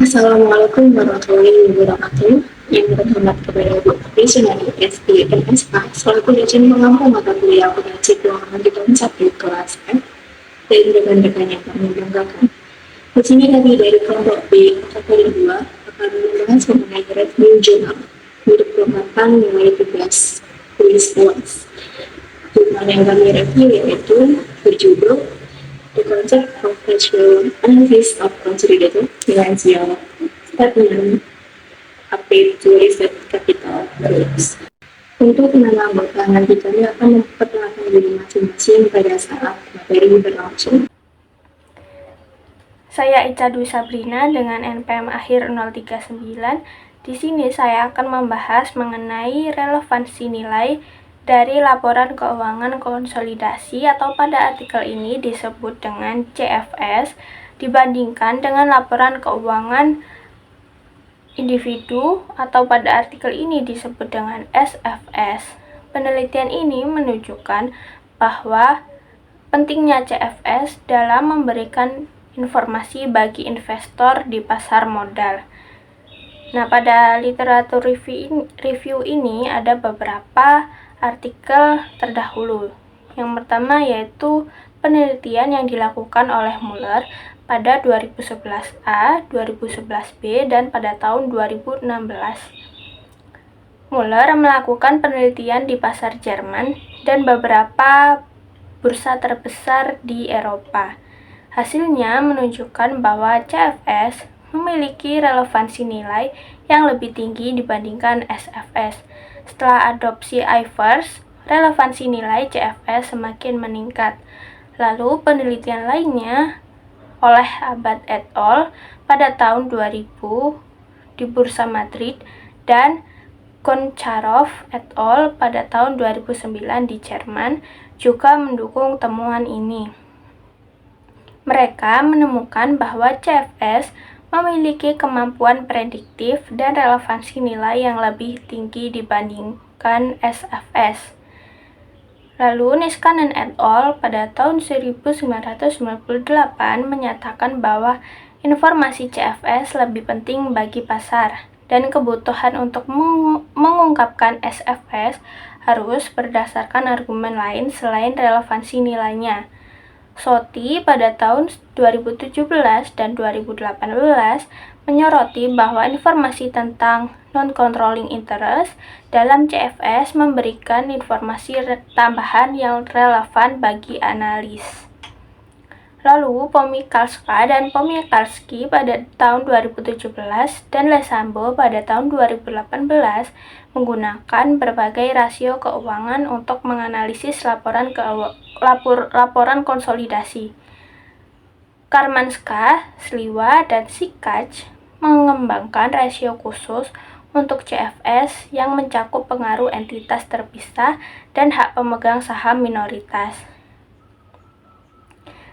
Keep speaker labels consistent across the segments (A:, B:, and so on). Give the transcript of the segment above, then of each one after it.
A: Assalamualaikum warahmatullahi wabarakatuh. Yang berhormat kepada Bu Priscilla SD MSA selaku dosen pengampu mata kuliah akuntansi keuangan di tahun 1 kelas F dan rekan-rekan yang kami banggakan. Di sini kami dari kelompok B kategori 2 akan membahas mengenai review journal untuk penerapan nilai tugas tulis UAS. Jurnal yang kami review yaitu berjudul The Concept of Rational Analysis of Consolidated Financial Statement Update to Reset Capital Groups. Untuk mengenal anggota, nanti kami akan memperkenalkan diri masing-masing pada saat materi berlangsung.
B: Saya Ica Dwi Sabrina dengan NPM akhir 039. Di sini saya akan membahas mengenai relevansi nilai dari laporan keuangan konsolidasi atau pada artikel ini disebut dengan CFS dibandingkan dengan laporan keuangan individu atau pada artikel ini disebut dengan SFS. Penelitian ini menunjukkan bahwa pentingnya CFS dalam memberikan informasi bagi investor di pasar modal. Nah, pada literatur review ini ada beberapa artikel terdahulu. Yang pertama yaitu penelitian yang dilakukan oleh Muller pada 2011A, 2011B, dan pada tahun 2016. Muller melakukan penelitian di pasar Jerman dan beberapa bursa terbesar di Eropa. Hasilnya menunjukkan bahwa CFS memiliki relevansi nilai yang lebih tinggi dibandingkan SFS. Setelah adopsi IFRS, relevansi nilai CFS semakin meningkat. Lalu penelitian lainnya oleh Abad et al. Pada tahun 2000 di Bursa Madrid dan Goncharov et al. Pada tahun 2009 di Jerman juga mendukung temuan ini. Mereka menemukan bahwa CFS memiliki kemampuan prediktif dan relevansi nilai yang lebih tinggi dibandingkan SFS. Lalu Niskanen et al. Pada tahun 1998 menyatakan bahwa informasi CFS lebih penting bagi pasar dan kebutuhan untuk mengungkapkan SFS harus berdasarkan argumen lain selain relevansi nilainya. Soti pada tahun 2017 dan 2018 menyoroti bahwa informasi tentang non-controlling interest dalam CFS memberikan informasi tambahan yang relevan bagi analis. Lalu Pomikalska dan Pomikalski pada tahun 2017 dan Lesambo pada tahun 2018 menggunakan berbagai rasio keuangan untuk menganalisis laporan konsolidasi. Karmanska, Sliwa, dan Sikach mengembangkan rasio khusus untuk CFS yang mencakup pengaruh entitas terpisah dan hak pemegang saham minoritas.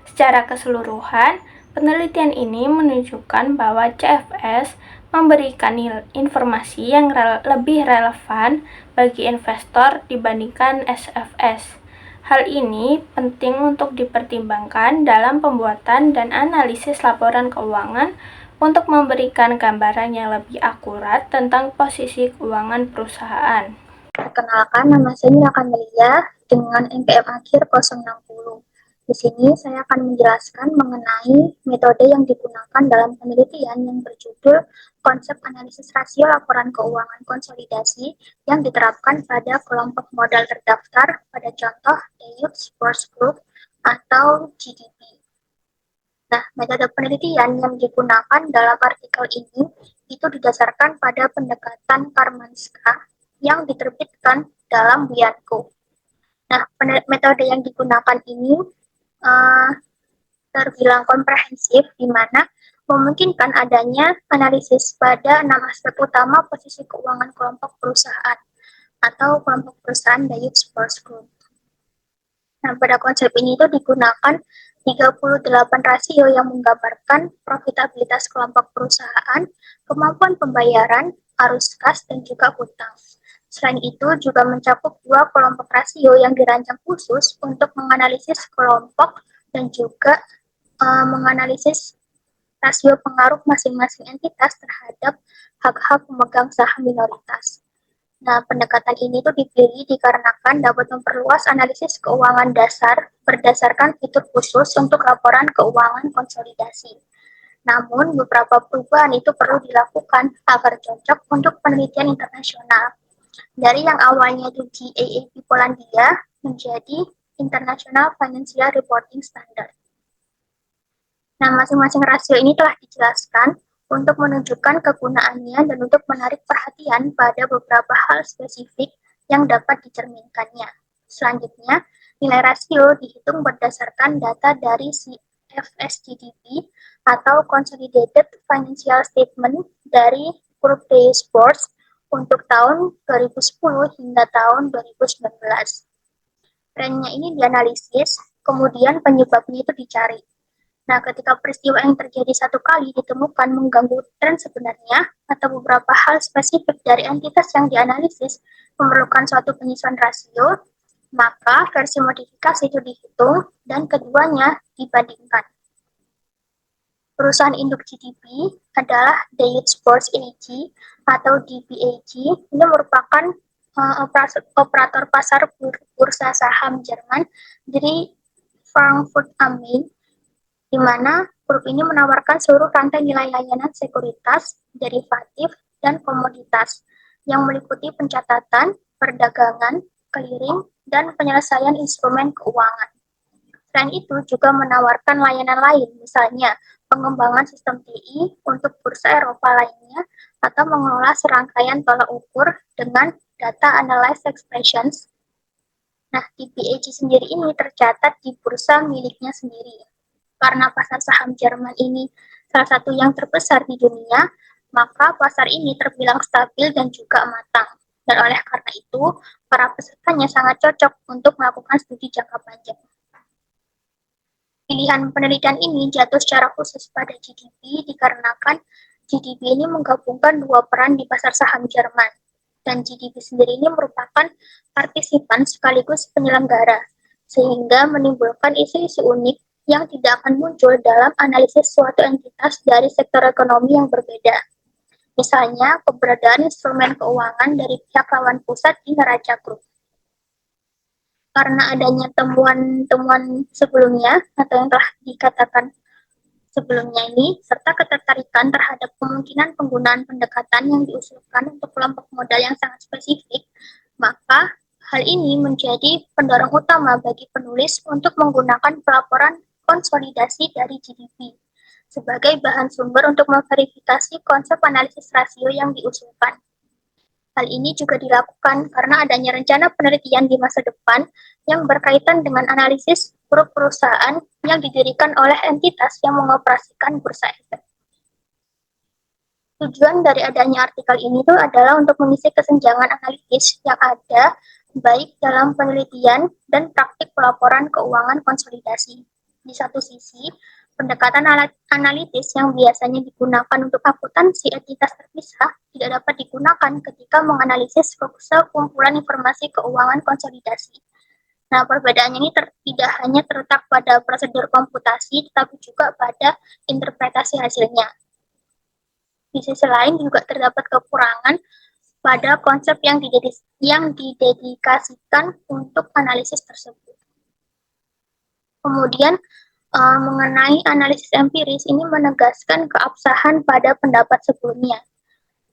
B: Secara keseluruhan, penelitian ini menunjukkan bahwa CFS memberikan informasi yang lebih relevan bagi investor dibandingkan SFS. Hal ini penting untuk dipertimbangkan dalam pembuatan dan analisis laporan keuangan untuk memberikan gambaran yang lebih akurat tentang posisi keuangan perusahaan.
C: Perkenalkan, nama saya Mila Kamelia dengan NPM akhir 060. Di sini saya akan menjelaskan mengenai metode yang digunakan dalam penelitian yang berjudul Konsep Analisis Rasio Laporan Keuangan Konsolidasi yang diterapkan pada kelompok modal terdaftar pada contoh Dayuk Sports Group atau GDP. Nah, metode penelitian yang digunakan dalam artikel ini itu didasarkan pada pendekatan Karmanska yang diterbitkan dalam Bianco. Nah, metode yang digunakan ini terbilang komprehensif, di mana memungkinkan adanya analisis pada 6 aspek utama posisi keuangan kelompok perusahaan atau kelompok perusahaan Dayuk Sports Group. Nah, pada konsep ini itu digunakan 38 rasio yang menggambarkan profitabilitas kelompok perusahaan, kemampuan pembayaran, arus kas, dan juga hutang. Selain itu juga mencakup 2 kelompok rasio yang dirancang khusus untuk menganalisis kelompok dan juga menganalisis rasio pengaruh masing-masing entitas terhadap hak-hak pemegang saham minoritas. Nah, pendekatan ini tuh dipilih dikarenakan dapat memperluas analisis keuangan dasar berdasarkan fitur khusus untuk laporan keuangan konsolidasi. Namun, beberapa perubahan itu perlu dilakukan agar cocok untuk penelitian internasional. Dari yang awalnya itu GAAP Polandia menjadi International Financial Reporting Standard. Nah, masing-masing rasio ini telah dijelaskan untuk menunjukkan kegunaannya dan untuk menarik perhatian pada beberapa hal spesifik yang dapat dicerminkannya. Selanjutnya, nilai rasio dihitung berdasarkan data dari CFS GDP atau Consolidated Financial Statement dari Group Dashboards untuk tahun 2010 hingga tahun 2019. Trennya ini dianalisis, kemudian penyebabnya itu dicari. Nah, ketika peristiwa yang terjadi satu kali ditemukan mengganggu tren sebenarnya atau beberapa hal spesifik dari entitas yang dianalisis memerlukan suatu penyesuaian rasio, maka versi modifikasi itu dihitung dan keduanya dibandingkan. Perusahaan induk GDP adalah Deutsche Börse AG atau DBAG. Ini merupakan operator pasar bursa saham Jerman dari Frankfurt am Main, di mana grup ini menawarkan seluruh rantai nilai layanan sekuritas, derivatif, dan komoditas yang meliputi pencatatan, perdagangan, clearing, dan penyelesaian instrumen keuangan. Selain itu juga menawarkan layanan lain, misalnya pengembangan sistem TI untuk bursa Eropa lainnya, atau mengelola serangkaian tolak ukur dengan data analysis expressions. Nah, DBAG sendiri ini tercatat di bursa miliknya sendiri. Karena pasar saham Jerman ini salah satu yang terbesar di dunia, maka pasar ini terbilang stabil dan juga matang. Dan oleh karena itu, para pesertanya sangat cocok untuk melakukan studi jangka panjang. Pilihan penelitian ini jatuh secara khusus pada GDP dikarenakan GDP ini menggabungkan dua peran di pasar saham Jerman. Dan GDP sendiri ini merupakan partisipan sekaligus penyelenggara, sehingga menimbulkan isu-isu unik yang tidak akan muncul dalam analisis suatu entitas dari sektor ekonomi yang berbeda. Misalnya, keberadaan instrumen keuangan dari pihak lawan pusat di neraca grup. Karena adanya temuan-temuan sebelumnya atau yang telah dikatakan sebelumnya ini, serta ketertarikan terhadap kemungkinan penggunaan pendekatan yang diusulkan untuk kelompok modal yang sangat spesifik, maka hal ini menjadi pendorong utama bagi penulis untuk menggunakan pelaporan konsolidasi dari GDP sebagai bahan sumber untuk memverifikasi konsep analisis rasio yang diusulkan. Hal ini juga dilakukan karena adanya rencana penelitian di masa depan yang berkaitan dengan analisis grup perusahaan yang didirikan oleh entitas yang mengoperasikan bursa efek. Tujuan dari adanya artikel ini tuh adalah untuk mengisi kesenjangan analitis yang ada baik dalam penelitian dan praktik pelaporan keuangan konsolidasi. Di satu sisi, pendekatan analitis yang biasanya digunakan untuk akuntansi entitas terpisah tidak dapat digunakan ketika menganalisis sekumpulan informasi keuangan konsolidasi. Nah, perbedaannya ini tidak hanya terletak pada prosedur komputasi, tetapi juga pada interpretasi hasilnya. Di sisi lain juga terdapat kekurangan pada konsep yang didedikasikan untuk analisis tersebut. Kemudian, mengenai analisis empiris ini menegaskan keabsahan pada pendapat sebelumnya.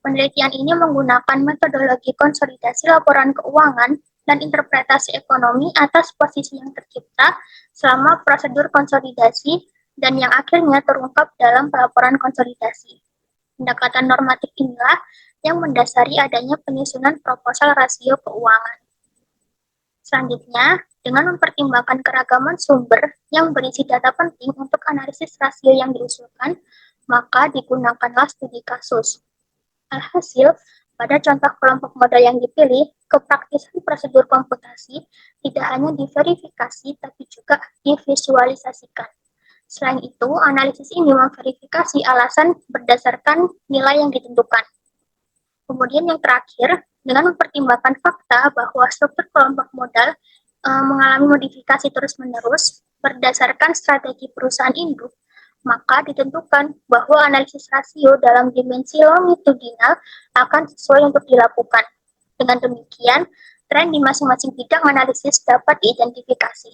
C: Penelitian ini menggunakan metodologi konsolidasi laporan keuangan dan interpretasi ekonomi atas posisi yang tercipta selama prosedur konsolidasi dan yang akhirnya terungkap dalam pelaporan konsolidasi. Pendekatan normatif inilah yang mendasari adanya penyusunan proposal rasio keuangan. Selanjutnya, dengan mempertimbangkan keragaman sumber yang berisi data penting untuk analisis rasio yang diusulkan, maka digunakanlah studi kasus. Alhasil, pada contoh kelompok modal yang dipilih, kepraktisan prosedur komputasi tidak hanya diverifikasi, tapi juga divisualisasikan. Selain itu, analisis ini memverifikasi alasan berdasarkan nilai yang ditentukan. Kemudian yang terakhir, dengan mempertimbangkan fakta bahwa struktur kelompok modal mengalami modifikasi terus-menerus berdasarkan strategi perusahaan induk, maka ditentukan bahwa analisis rasio dalam dimensi longitudinal akan sesuai untuk dilakukan. Dengan demikian, tren di masing-masing bidang analisis dapat diidentifikasi.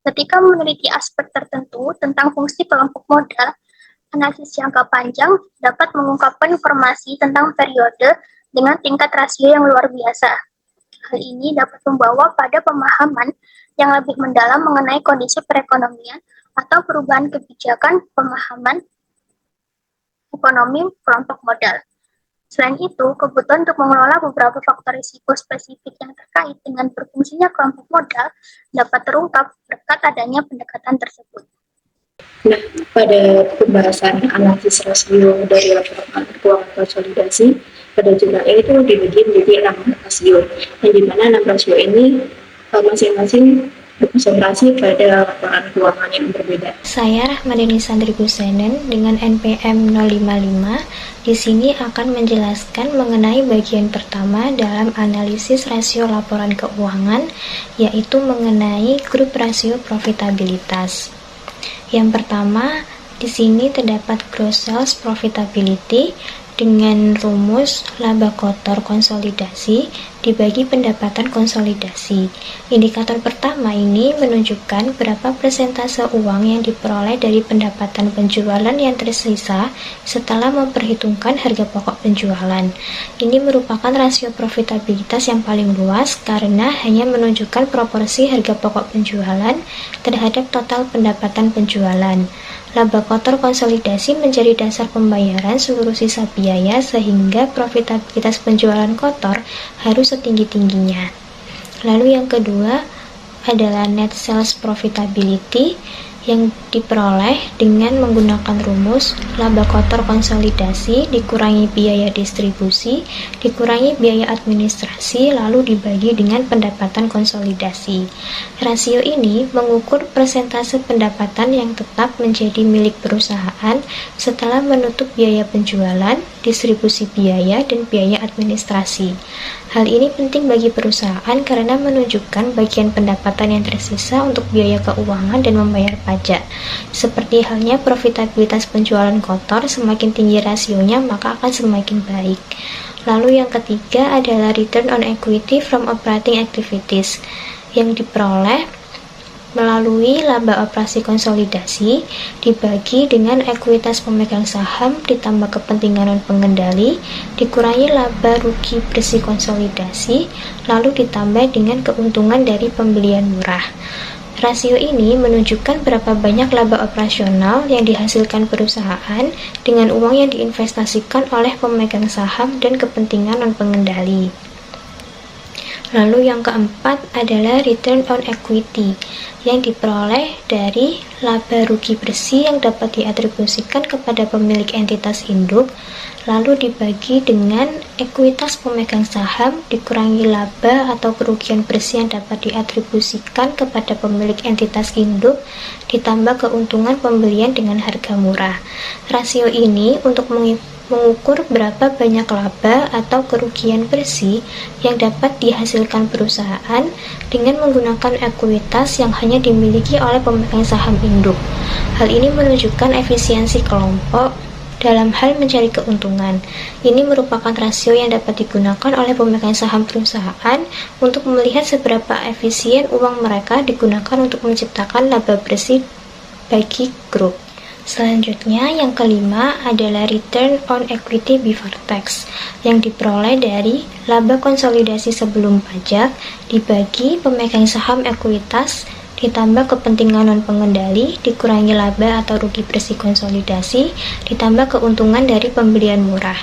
C: Ketika meneliti aspek tertentu tentang fungsi kelompok modal, analisis jangka panjang dapat mengungkapkan informasi tentang periode dengan tingkat rasio yang luar biasa. Hal ini dapat membawa pada pemahaman yang lebih mendalam mengenai kondisi perekonomian atau perubahan kebijakan pemahaman ekonomi kelompok modal. Selain itu, kebutuhan untuk mengelola beberapa faktor risiko spesifik yang terkait dengan berfungsinya kelompok modal dapat terungkap berkat adanya pendekatan tersebut.
A: Nah, pada pembahasan analisis rasio dari laporan keuangan konsolidasi, pada jurnal ini itu dibagi menjadi 6 rasio, yang dimana 6 rasio ini masing-masing berkonsentrasi pada laporan keuangan yang berbeda.
B: Saya Rahmadani Sandri Gusenen dengan NPM 055 di sini akan menjelaskan mengenai bagian pertama dalam analisis rasio laporan keuangan, yaitu mengenai grup rasio profitabilitas. Yang pertama, di sini terdapat gross sales profitability dengan rumus laba kotor konsolidasi dibagi pendapatan konsolidasi. Indikator pertama ini menunjukkan berapa persentase uang yang diperoleh dari pendapatan penjualan yang tersisa setelah memperhitungkan harga pokok penjualan. Ini merupakan rasio profitabilitas yang paling luas karena hanya menunjukkan proporsi harga pokok penjualan terhadap total pendapatan penjualan. Laba kotor konsolidasi menjadi dasar pembayaran seluruh sisa biaya sehingga profitabilitas penjualan kotor harus setinggi-tingginya. Lalu yang kedua adalah net sales profitability yang diperoleh dengan menggunakan rumus laba kotor konsolidasi dikurangi biaya distribusi dikurangi biaya administrasi lalu dibagi dengan pendapatan konsolidasi. Rasio ini mengukur persentase pendapatan yang tetap menjadi milik perusahaan setelah menutup biaya penjualan, distribusi biaya, dan biaya administrasi. Hal ini penting bagi perusahaan karena menunjukkan bagian pendapatan yang tersisa untuk biaya keuangan dan membayar pajak. Seperti halnya profitabilitas penjualan kotor, semakin tinggi rasionya maka akan semakin baik. Lalu yang ketiga adalah return on equity from operating activities yang diperoleh melalui laba operasi konsolidasi dibagi dengan ekuitas pemegang saham ditambah kepentingan non pengendali dikurangi laba rugi bersih konsolidasi lalu ditambah dengan keuntungan dari pembelian murah. Rasio ini menunjukkan berapa banyak laba operasional yang dihasilkan perusahaan dengan uang yang diinvestasikan oleh pemegang saham dan kepentingan non pengendali. Lalu yang keempat adalah return on equity yang diperoleh dari laba rugi bersih yang dapat diatribusikan kepada pemilik entitas induk lalu dibagi dengan ekuitas pemegang saham dikurangi laba atau kerugian bersih yang dapat diatribusikan kepada pemilik entitas induk ditambah keuntungan pembelian dengan harga murah. Rasio ini untuk mengukur berapa banyak laba atau kerugian bersih yang dapat dihasilkan perusahaan dengan menggunakan ekuitas yang hanya dimiliki oleh pemegang saham induk. Hal ini menunjukkan efisiensi kelompok dalam hal mencari keuntungan. Ini merupakan rasio yang dapat digunakan oleh pemegang saham perusahaan untuk melihat seberapa efisien uang mereka digunakan untuk menciptakan laba bersih bagi grup. Selanjutnya, yang kelima adalah return on equity before tax yang diperoleh dari laba konsolidasi sebelum pajak dibagi pemegang saham ekuitas ditambah kepentingan non pengendali dikurangi laba atau rugi bersih konsolidasi ditambah keuntungan dari pembelian murah.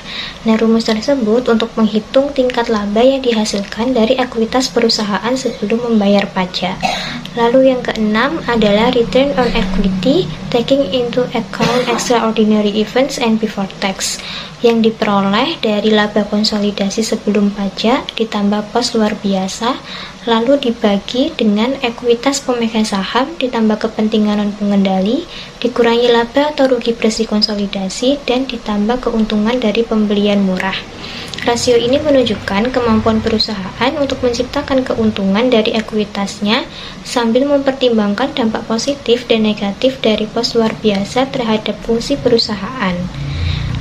B: Nah, rumus tersebut untuk menghitung tingkat laba yang dihasilkan dari ekuitas perusahaan sebelum membayar pajak. Lalu yang keenam adalah return on equity taking into account extraordinary events and before tax yang diperoleh dari laba konsolidasi sebelum pajak ditambah pos luar biasa lalu dibagi dengan ekuitas pemegang saham ditambah kepentingan non pengendali dikurangi laba atau rugi bersih konsolidasi dan ditambah keuntungan dari pembelian murah. Rasio ini menunjukkan kemampuan perusahaan untuk menciptakan keuntungan dari ekuitasnya sambil mempertimbangkan dampak positif dan negatif dari pos
D: ongkos luar biasa terhadap fungsi perusahaan.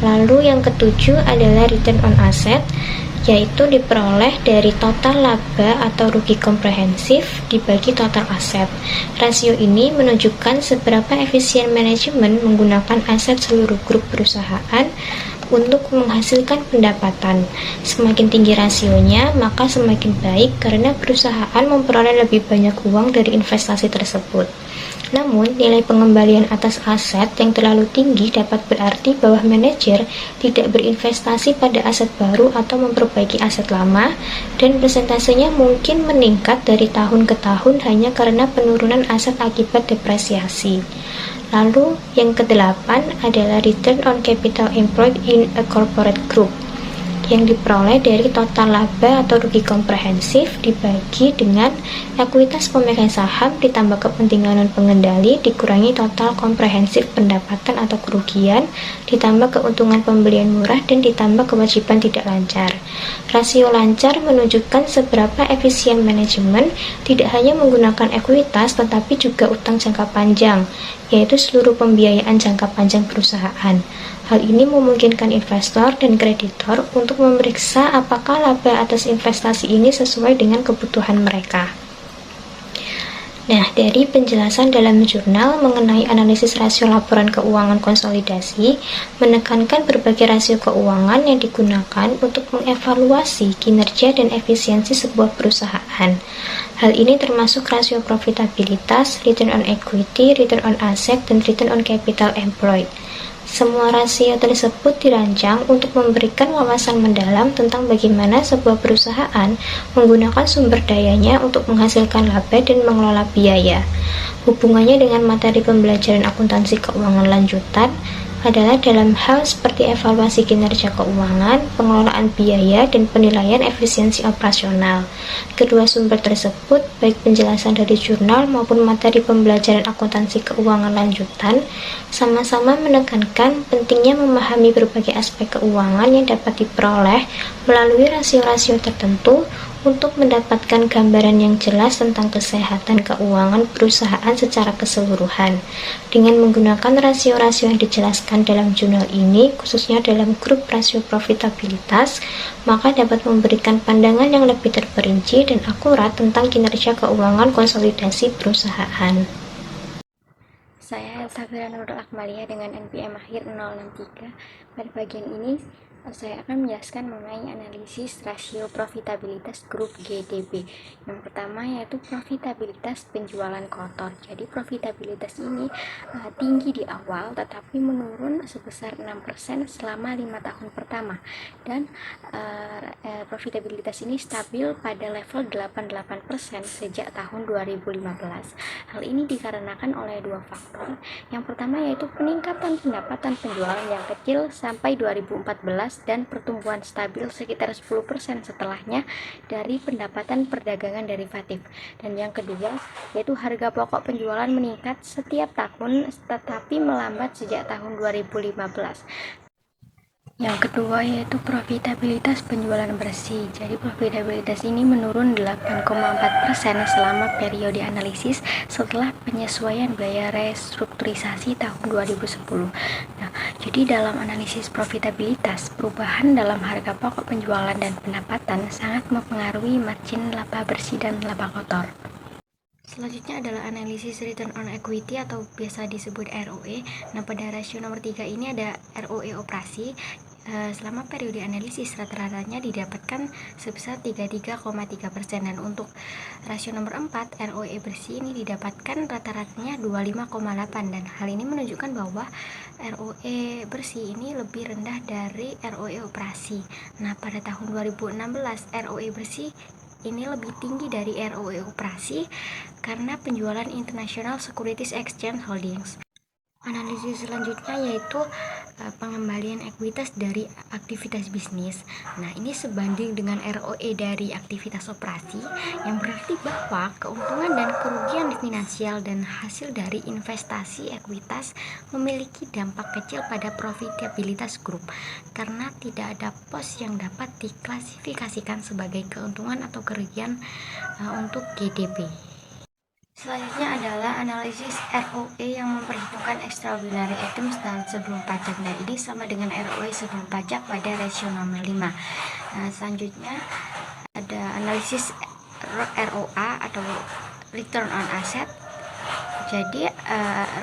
D: Lalu yang ketujuh adalah return on asset, yaitu diperoleh dari total laba atau rugi komprehensif dibagi total aset. Rasio ini menunjukkan seberapa efisien manajemen menggunakan aset seluruh grup perusahaan untuk menghasilkan pendapatan. Semakin tinggi rasionya, maka semakin baik karena perusahaan memperoleh lebih banyak uang dari investasi tersebut. Namun, nilai pengembalian atas aset yang terlalu tinggi dapat berarti bahwa manajer tidak berinvestasi pada aset baru atau memperbaiki aset lama, dan persentasenya mungkin meningkat dari tahun ke tahun hanya karena penurunan aset akibat depresiasi. Lalu, yang kedelapan adalah return on capital employed in a corporate group, yang diperoleh dari total laba atau rugi komprehensif dibagi dengan ekuitas pemegang saham ditambah kepentingan non-pengendali dikurangi total komprehensif pendapatan atau kerugian ditambah keuntungan pembelian murah dan ditambah kewajiban tidak lancar. Rasio lancar menunjukkan seberapa efisien manajemen tidak hanya menggunakan ekuitas tetapi juga utang jangka panjang, yaitu seluruh pembiayaan jangka panjang perusahaan. Hal ini memungkinkan investor dan kreditor untuk memeriksa apakah laba atas investasi ini sesuai dengan kebutuhan mereka. Nah, dari penjelasan dalam jurnal mengenai analisis rasio laporan keuangan konsolidasi, menekankan berbagai rasio keuangan yang digunakan untuk mengevaluasi kinerja dan efisiensi sebuah perusahaan. Hal ini termasuk rasio profitabilitas, return on equity, return on asset, dan return on capital employed. Semua rasio tersebut dirancang untuk memberikan wawasan mendalam tentang bagaimana sebuah perusahaan menggunakan sumber dayanya untuk menghasilkan laba dan mengelola biaya. Hubungannya dengan materi pembelajaran akuntansi keuangan lanjutan adalah dalam hal seperti evaluasi kinerja keuangan, pengelolaan biaya, dan penilaian efisiensi operasional. Kedua sumber tersebut, baik penjelasan dari jurnal maupun materi pembelajaran akuntansi keuangan lanjutan, sama-sama menekankan pentingnya memahami berbagai aspek keuangan yang dapat diperoleh melalui rasio-rasio tertentu untuk mendapatkan gambaran yang jelas tentang kesehatan keuangan perusahaan secara keseluruhan. Dengan menggunakan rasio-rasio yang dijelaskan dalam jurnal ini, khususnya dalam grup rasio profitabilitas, maka dapat memberikan pandangan yang lebih terperinci dan akurat tentang kinerja keuangan konsolidasi perusahaan.
E: Saya Safira Nurul Akmalia dengan NPM akhir 063. Pada bagian ini saya akan menjelaskan mengenai analisis rasio profitabilitas grup GDB. Yang pertama yaitu profitabilitas penjualan kotor. Jadi profitabilitas ini tinggi di awal tetapi menurun sebesar 6% selama 5 tahun pertama, dan profitabilitas ini stabil pada level 88% sejak tahun 2015. Hal ini dikarenakan oleh dua faktor. Yang pertama yaitu peningkatan pendapatan penjualan yang kecil sampai 2014 dan pertumbuhan stabil sekitar 10% setelahnya dari pendapatan perdagangan derivatif. Dan yang kedua yaitu harga pokok penjualan meningkat setiap tahun tetapi melambat sejak tahun 2015. Yang kedua yaitu profitabilitas penjualan bersih. Jadi profitabilitas ini menurun 8,4% selama periode analisis setelah penyesuaian biaya restrukturisasi tahun 2010. Nah, jadi dalam analisis profitabilitas, perubahan dalam harga pokok penjualan dan pendapatan sangat mempengaruhi margin laba bersih dan laba kotor. Selanjutnya adalah analisis return on equity atau biasa disebut ROE. Nah, pada rasio nomor 3 ini ada ROE operasi. Selama periode analisis rata-ratanya didapatkan sebesar 33,3%, dan untuk rasio nomor 4 ROE bersih ini didapatkan rata-ratanya 25,8%, dan hal ini menunjukkan bahwa ROE bersih ini lebih rendah dari ROE operasi. Nah, pada tahun 2016 ROE bersih ini lebih tinggi dari ROE operasi karena penjualan International Securities Exchange Holdings. Analisis selanjutnya yaitu pengembalian ekuitas dari aktivitas bisnis. Nah, ini sebanding dengan ROE dari aktivitas operasi, yang berarti bahwa keuntungan dan kerugian finansial dan hasil dari investasi ekuitas memiliki dampak kecil pada profitabilitas grup karena tidak ada pos yang dapat diklasifikasikan sebagai keuntungan atau kerugian untuk GDB. Selanjutnya adalah analisis ROE yang memperhitungkan extraordinary items dan sebelum pajak, dan ini sama dengan ROE sebelum pajak pada rasio nomor 5. Nah, selanjutnya ada analisis ROA atau return on asset. Jadi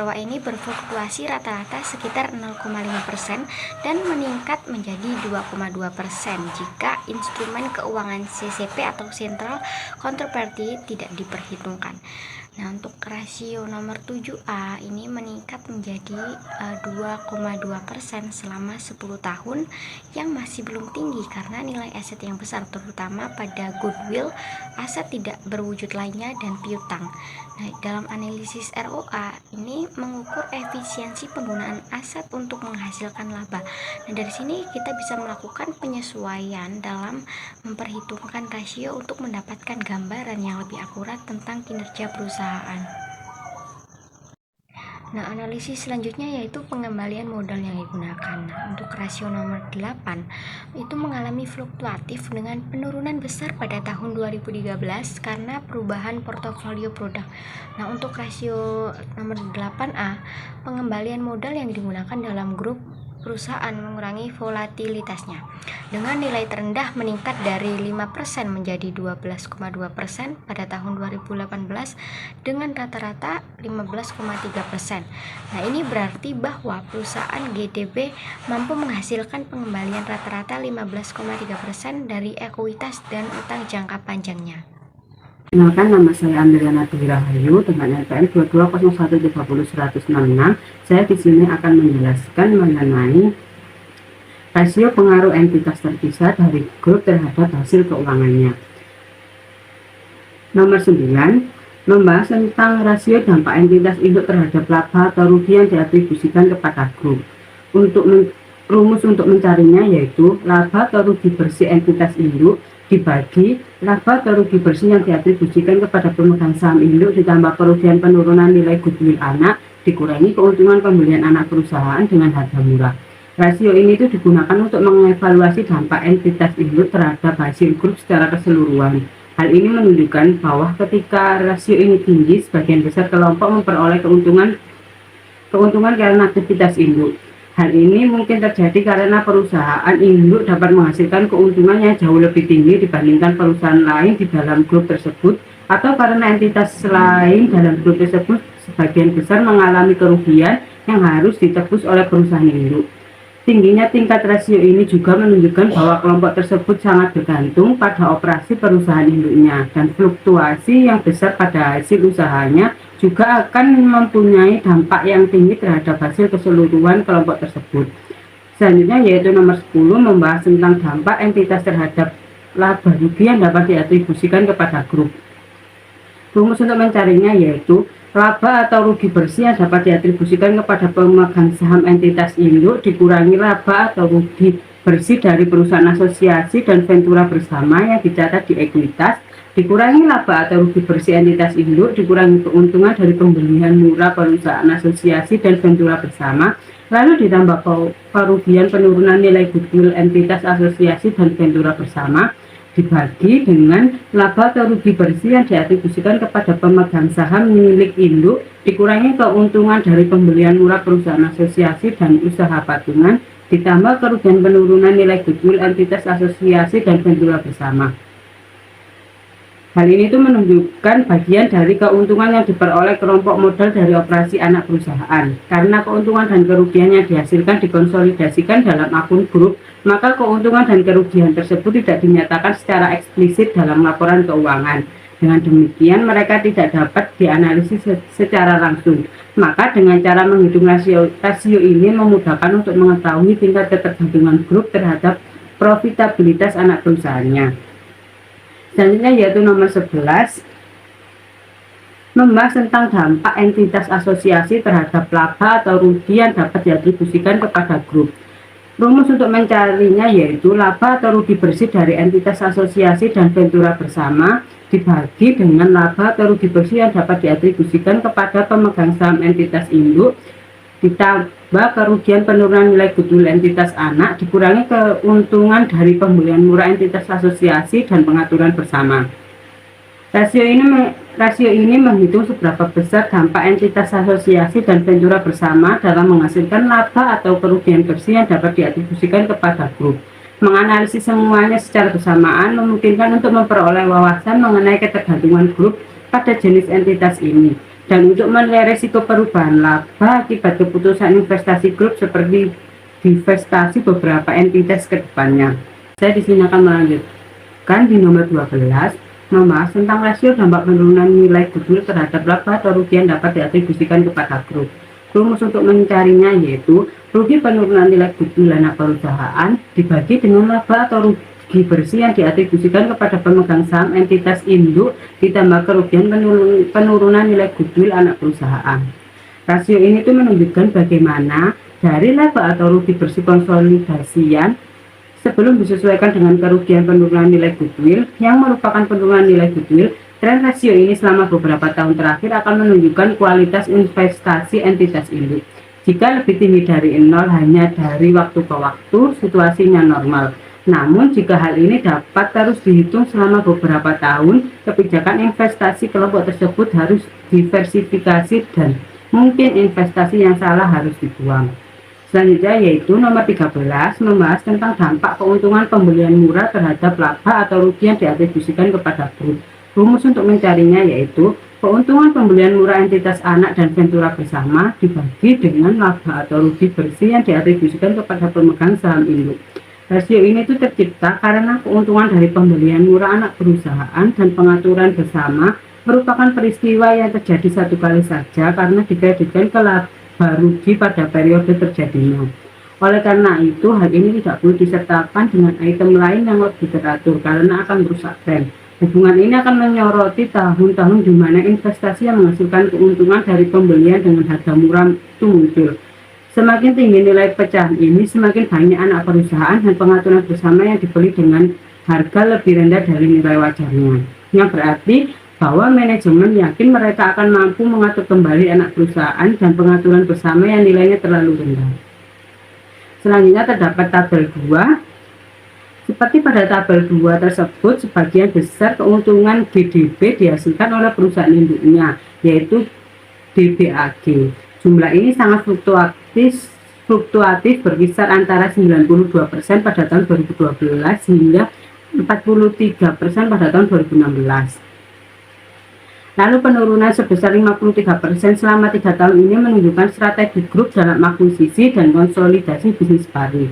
E: ROA ini berfluktuasi rata-rata sekitar 0,5% dan meningkat menjadi 2,2% jika instrumen keuangan CCP atau Central Counterparty tidak diperhitungkan. Nah, untuk rasio nomor 7A ini meningkat menjadi 2,2% selama 10 tahun, yang masih belum tinggi karena nilai aset yang besar, terutama pada goodwill, aset tidak berwujud lainnya, dan piutang. Nah, dalam analisis ROA ini mengukur efisiensi penggunaan aset untuk menghasilkan laba. Nah, dari sini kita bisa melakukan penyesuaian dalam memperhitungkan rasio untuk mendapatkan gambaran yang lebih akurat tentang kinerja perusahaan. Nah, analisis selanjutnya yaitu pengembalian modal yang digunakan. Nah, untuk rasio nomor 8 itu mengalami fluktuatif dengan penurunan besar pada tahun 2013 karena perubahan portofolio produk. Nah, untuk rasio nomor 8A, pengembalian modal yang digunakan dalam grup perusahaan mengurangi volatilitasnya dengan nilai terendah meningkat dari 5% menjadi 12,2% pada tahun 2018 dengan rata-rata 15,3%. Nah, ini berarti bahwa perusahaan GDB mampu menghasilkan pengembalian rata-rata 15,3% dari ekuitas dan utang jangka panjangnya.
F: Kenalkan, nama saya Andriana Dwi Rahayu dengan NPM 2201301066. Saya di sini akan menjelaskan mengenai rasio pengaruh entitas terpisah dari grup terhadap hasil keuangannya. Nomor 9, membahas tentang rasio dampak entitas induk terhadap laba atau rugi yang diatribusikan kepada grup. Rumus untuk mencarinya yaitu laba atau rugi bersih entitas induk dibagi laba atau rugi bersih yang diatribusikan kepada pemegang saham induk ditambah kerugian penurunan nilai goodwill anak dikurangi keuntungan pembelian anak perusahaan dengan harga murah. Rasio ini itu digunakan untuk mengevaluasi dampak entitas induk terhadap hasil grup secara keseluruhan. Hal ini menunjukkan bahwa ketika rasio ini tinggi, sebagian besar kelompok memperoleh keuntungan karena aktivitas induk. Hal ini mungkin terjadi karena perusahaan induk dapat menghasilkan keuntungan yang jauh lebih tinggi dibandingkan perusahaan lain di dalam grup tersebut, atau karena entitas lain dalam grup tersebut sebagian besar mengalami kerugian yang harus ditebus oleh perusahaan induk. Tingginya tingkat rasio ini juga menunjukkan bahwa kelompok tersebut sangat bergantung pada operasi perusahaan induknya, dan fluktuasi yang besar pada hasil usahanya juga akan mempunyai dampak yang tinggi terhadap hasil keseluruhan kelompok tersebut. Selanjutnya yaitu nomor 10, membahas tentang dampak entitas terhadap laba rugi yang dapat diatribusikan kepada grup. Rumus untuk mencarinya yaitu laba atau rugi bersih yang dapat diatribusikan kepada pemegang saham entitas induk dikurangi laba atau rugi bersih dari perusahaan asosiasi dan ventura bersama yang dicatat di ekuitas, dikurangi laba atau rugi bersih entitas induk, dikurangi keuntungan dari pembelian murah perusahaan asosiasi dan ventura bersama, lalu ditambah kerugian penurunan nilai goodwill entitas asosiasi dan ventura bersama, dibagi dengan laba atau rugi bersih yang diatribusikan kepada pemegang saham milik induk, dikurangi keuntungan dari pembelian murah perusahaan asosiasi dan usaha patungan, ditambah kerugian penurunan nilai goodwill entitas asosiasi dan ventura bersama. Hal ini itu menunjukkan bagian dari keuntungan yang diperoleh kelompok modal dari operasi anak perusahaan. Karena keuntungan dan kerugian yang dihasilkan dikonsolidasikan dalam akun grup, maka keuntungan dan kerugian tersebut tidak dinyatakan secara eksplisit dalam laporan keuangan. Dengan demikian, mereka tidak dapat dianalisis secara langsung. Maka dengan cara menghitung rasio ini memudahkan untuk mengetahui tingkat ketergantungan grup terhadap profitabilitas anak perusahaannya. Selanjutnya yaitu nomor 11, membahas tentang dampak entitas asosiasi terhadap laba atau rugi yang dapat diatribusikan kepada grup. Rumus untuk mencarinya yaitu laba atau rugi bersih dari entitas asosiasi dan ventura bersama dibagi dengan laba atau rugi bersih yang dapat diatribusikan kepada pemegang saham entitas induk, ditambah kerugian penurunan nilai goodwill entitas anak, dikurangi keuntungan dari pembelian murah entitas asosiasi dan pengaturan bersama. Rasio ini Rasio ini menghitung seberapa besar dampak entitas asosiasi dan ventura bersama dalam menghasilkan laba atau kerugian bersih yang dapat diatribusikan kepada grup. Menganalisis semuanya secara bersamaan memungkinkan untuk memperoleh wawasan mengenai ketergantungan grup pada jenis entitas ini, dan untuk menilai risiko perubahan laba akibat keputusan investasi grup seperti divestasi beberapa entitas ke depannya. Saya di sini akan melanjutkan di nomor 12, membahas tentang rasio dampak penurunan nilai goodwill terhadap laba atau rugi yang dapat diatribusikan kepada grup. Rumus untuk mencarinya yaitu rugi penurunan nilai goodwill anak perusahaan dibagi dengan laba atau rugi bersih yang diatribusikan kepada pemegang saham entitas induk ditambah kerugian penurunan nilai goodwill anak perusahaan. Rasio ini tuh menunjukkan bagaimana dari laba atau rugi bersih konsolidasian sebelum disesuaikan dengan kerugian penurunan nilai goodwill yang merupakan penurunan nilai goodwill. Tren rasio ini selama beberapa tahun terakhir akan menunjukkan kualitas investasi entitas induk. Jika lebih tinggi dari 0 hanya dari waktu ke waktu, situasinya normal. Namun jika hal ini dapat terus dihitung selama beberapa tahun, kebijakan investasi kelompok tersebut harus diversifikasi dan mungkin investasi yang salah harus dibuang. Selanjutnya yaitu nomor 13, membahas tentang dampak keuntungan pembelian murah terhadap laba atau rugi yang diatribusikan kepada grup. Rumus untuk mencarinya yaitu keuntungan pembelian murah entitas anak dan ventura bersama dibagi dengan laba atau rugi bersih yang diatribusikan kepada pemegang saham induk. Rasio ini itu tercipta karena keuntungan dari pembelian murah anak perusahaan dan pengaturan bersama merupakan peristiwa yang terjadi satu kali saja karena dikreditkan ke laba rugi pada periode terjadinya. Oleh karena itu, hal ini tidak perlu disertakan dengan item lain yang lebih teratur karena akan merusak tren. Hubungan ini akan menyoroti tahun-tahun di mana investasi yang menghasilkan keuntungan dari pembelian dengan harga murah itu muncul. Semakin tinggi nilai pecahan ini, semakin banyak anak perusahaan dan pengaturan bersama yang dibeli dengan harga lebih rendah dari nilai wajarnya. Yang berarti bahwa manajemen yakin mereka akan mampu mengatur kembali anak perusahaan dan pengaturan bersama yang nilainya terlalu rendah. Selanjutnya terdapat tabel 2. Seperti pada tabel 2 tersebut, sebagian besar keuntungan GDP dihasilkan oleh perusahaan induknya, yaitu DBAG. Jumlah ini sangat fluktuatif berkisar antara 92% pada tahun 2012 hingga 43% pada tahun 2016. Lalu penurunan sebesar 53% selama 3 tahun ini menunjukkan strategi grup dalam akuisisi dan konsolidasi bisnis baru.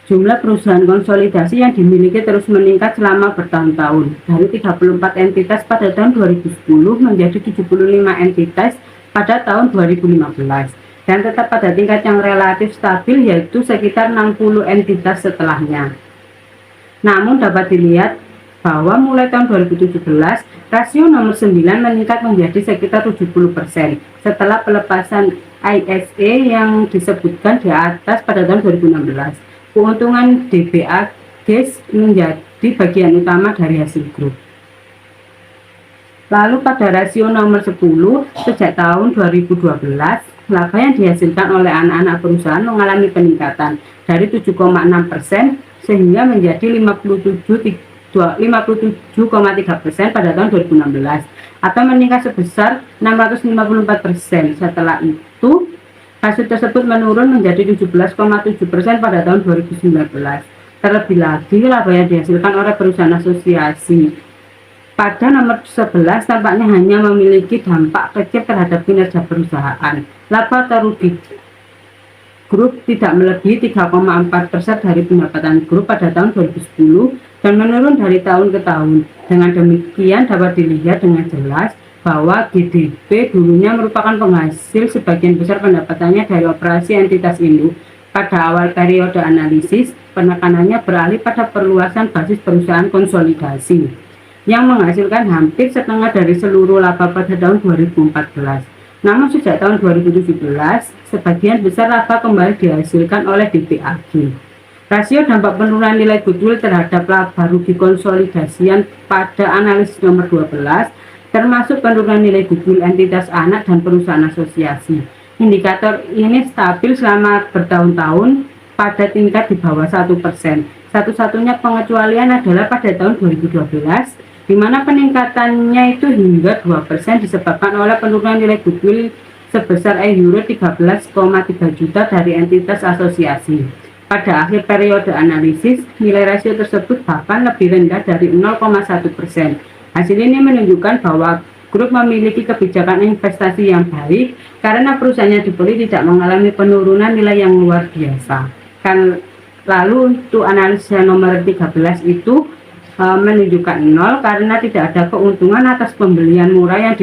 F: Jumlah perusahaan konsolidasi yang dimiliki terus meningkat selama bertahun-tahun, dari 34 entitas pada tahun 2010 menjadi 75 entitas pada tahun 2015, dan tetap pada tingkat yang relatif stabil yaitu sekitar 60 entitas setelahnya. Namun dapat dilihat bahwa mulai tahun 2017, rasio nomor 9 meningkat menjadi sekitar 70% setelah pelepasan ISE yang disebutkan di atas pada tahun 2016. Keuntungan DBAG menjadi bagian utama dari hasil grup. Lalu pada rasio nomor 10, sejak tahun 2012, laba yang dihasilkan oleh anak-anak perusahaan mengalami peningkatan dari 7,6% sehingga menjadi 57,3% pada tahun 2016 atau meningkat sebesar 654%. Setelah itu, hasil tersebut menurun menjadi 17,7% pada tahun 2019. Terlebih lagi, laba yang dihasilkan oleh perusahaan asosiasi pada nomor 11 tampaknya hanya memiliki dampak kecil terhadap kinerja perusahaan. Laba atau rugi grup tidak melebihi 3,4% dari pendapatan grup pada tahun 2010 dan menurun dari tahun ke tahun. Dengan demikian dapat dilihat dengan jelas bahwa GDP dulunya merupakan penghasil sebagian besar pendapatannya dari operasi entitas induk. Pada awal periode analisis, penekanannya beralih pada perluasan basis perusahaan konsolidasi yang menghasilkan hampir setengah dari seluruh laba pada tahun 2014. Namun sejak tahun 2017, sebagian besar laba kembali dihasilkan oleh DBAG. Rasio dampak penurunan nilai goodwill terhadap laba rugi konsolidasian pada analisis nomor 12 termasuk penurunan nilai goodwill entitas anak dan perusahaan asosiasi. Indikator ini stabil selama bertahun-tahun pada tingkat di bawah 1%. Satu-satunya pengecualian adalah pada tahun 2012 di mana peningkatannya itu hingga 2% disebabkan oleh penurunan nilai goodwill sebesar euro 13,3 juta dari entitas asosiasi. Pada akhir periode analisis, nilai rasio tersebut bahkan lebih rendah dari 0,1%. Hasil ini menunjukkan bahwa grup memiliki kebijakan investasi yang baik karena perusahaannya dibeli tidak mengalami penurunan nilai yang luar biasa. Lalu untuk analisa nomor 13 itu menunjukkan 0 karena tidak ada keuntungan atas pembelian murah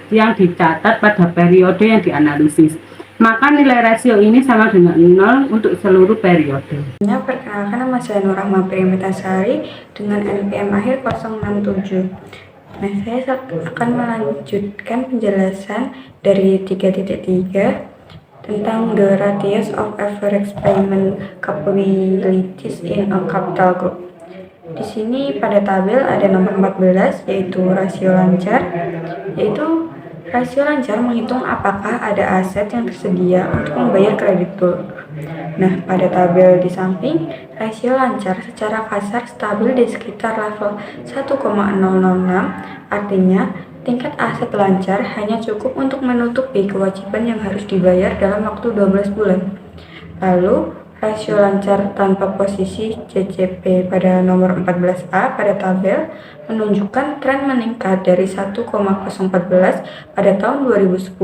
F: yang dicatat pada periode yang dianalisis. Maka nilai rasio ini sama dengan 0 untuk seluruh periode.
G: Perkenalkan, nama saya Nur Rahma Priamitasari dengan NPM akhir 067. Saya akan melanjutkan penjelasan dari 3.3 tentang the ratios of average payment capabilities in a capital group. Di sini pada tabel ada nomor 14 yaitu rasio lancar, yaitu rasio lancar menghitung apakah ada aset yang tersedia untuk membayar kreditur. Nah, pada tabel di samping, rasio lancar secara kasar stabil di sekitar level 1,006, artinya tingkat aset lancar hanya cukup untuk menutupi kewajiban yang harus dibayar dalam waktu 12 bulan. Lalu, rasio lancar tanpa posisi CCP pada nomor 14A pada tabel menunjukkan tren meningkat dari 1,014 pada tahun 2010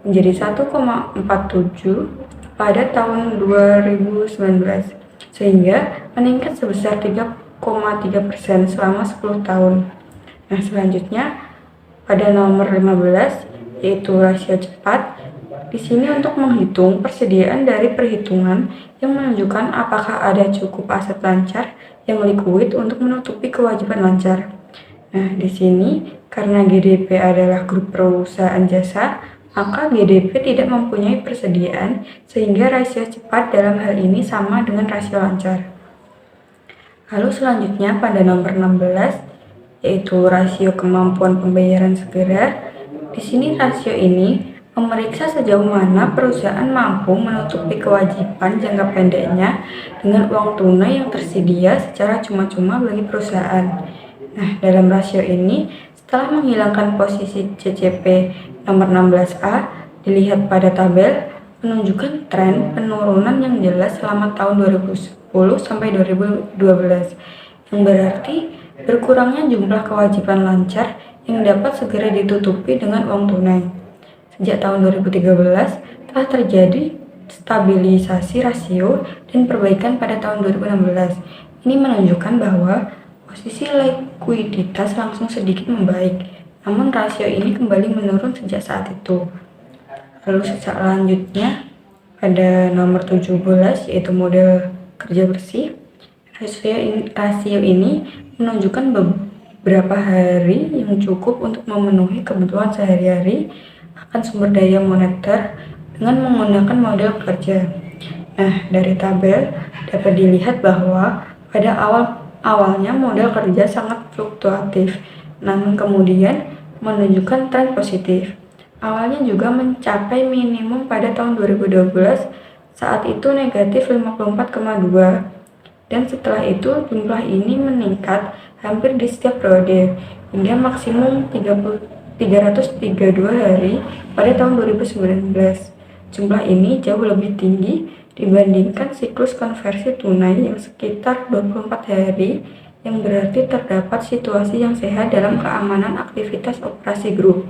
G: menjadi 1,47 pada tahun 2019, sehingga meningkat sebesar 3,3% selama 10 tahun. Nah, selanjutnya pada nomor 15 yaitu rasio cepat. Di sini untuk menghitung persediaan dari perhitungan yang menunjukkan apakah ada cukup aset lancar yang likuid untuk menutupi kewajiban lancar. Nah, di sini karena GDP adalah grup perusahaan jasa, maka GDP tidak mempunyai persediaan sehingga rasio cepat dalam hal ini sama dengan rasio lancar. Lalu selanjutnya pada nomor 16 yaitu rasio kemampuan pembayaran segera. Di sini rasio ini memeriksa sejauh mana perusahaan mampu menutupi kewajiban jangka pendeknya dengan uang tunai yang tersedia secara cuma-cuma bagi perusahaan. Nah, dalam rasio ini, setelah menghilangkan posisi CCP nomor 16A, dilihat pada tabel, menunjukkan tren penurunan yang jelas selama tahun 2010 sampai 2012, yang berarti berkurangnya jumlah kewajiban lancar yang dapat segera ditutupi dengan uang tunai. Sejak tahun 2013 telah terjadi stabilisasi rasio dan perbaikan pada tahun 2016. Ini menunjukkan bahwa posisi likuiditas langsung sedikit membaik, namun rasio ini kembali menurun sejak saat itu. Lalu selanjutnya pada nomor 17 yaitu model kerja bersih. Rasio ini menunjukkan beberapa hari yang cukup untuk memenuhi kebutuhan sehari-hari akan sumber daya moneter dengan menggunakan model kerja. Nah, dari tabel dapat dilihat bahwa pada awalnya model kerja sangat fluktuatif, namun kemudian menunjukkan tren positif. Awalnya juga mencapai minimum pada tahun 2012, saat itu negatif 54,2, dan setelah itu jumlah ini meningkat hampir di setiap periode hingga maksimum 332 hari pada tahun 2019. Jumlah ini jauh lebih tinggi dibandingkan siklus konversi tunai yang sekitar 24 hari, yang berarti terdapat situasi yang sehat dalam keamanan aktivitas operasi grup.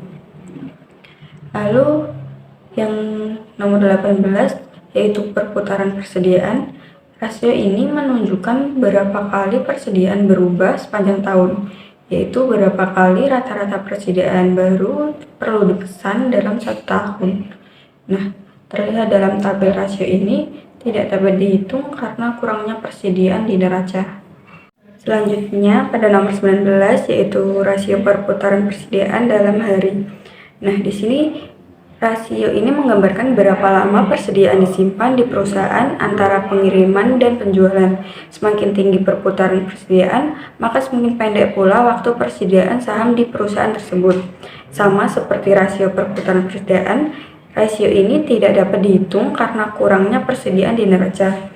G: Lalu yang nomor 18 yaitu perputaran persediaan. Rasio ini menunjukkan berapa kali persediaan berubah sepanjang tahun, yaitu berapa kali rata-rata persediaan baru perlu dipesan dalam 1 tahun. Nah, terlihat dalam tabel rasio ini tidak dapat dihitung karena kurangnya persediaan di neraca. Selanjutnya pada nomor 19 yaitu rasio perputaran persediaan dalam hari. Nah, di sini rasio ini menggambarkan berapa lama persediaan disimpan di perusahaan antara pengiriman dan penjualan. Semakin tinggi perputaran persediaan, maka semakin pendek pula waktu persediaan saham di perusahaan tersebut. Sama seperti rasio perputaran persediaan, rasio ini tidak dapat dihitung karena kurangnya persediaan di neraca.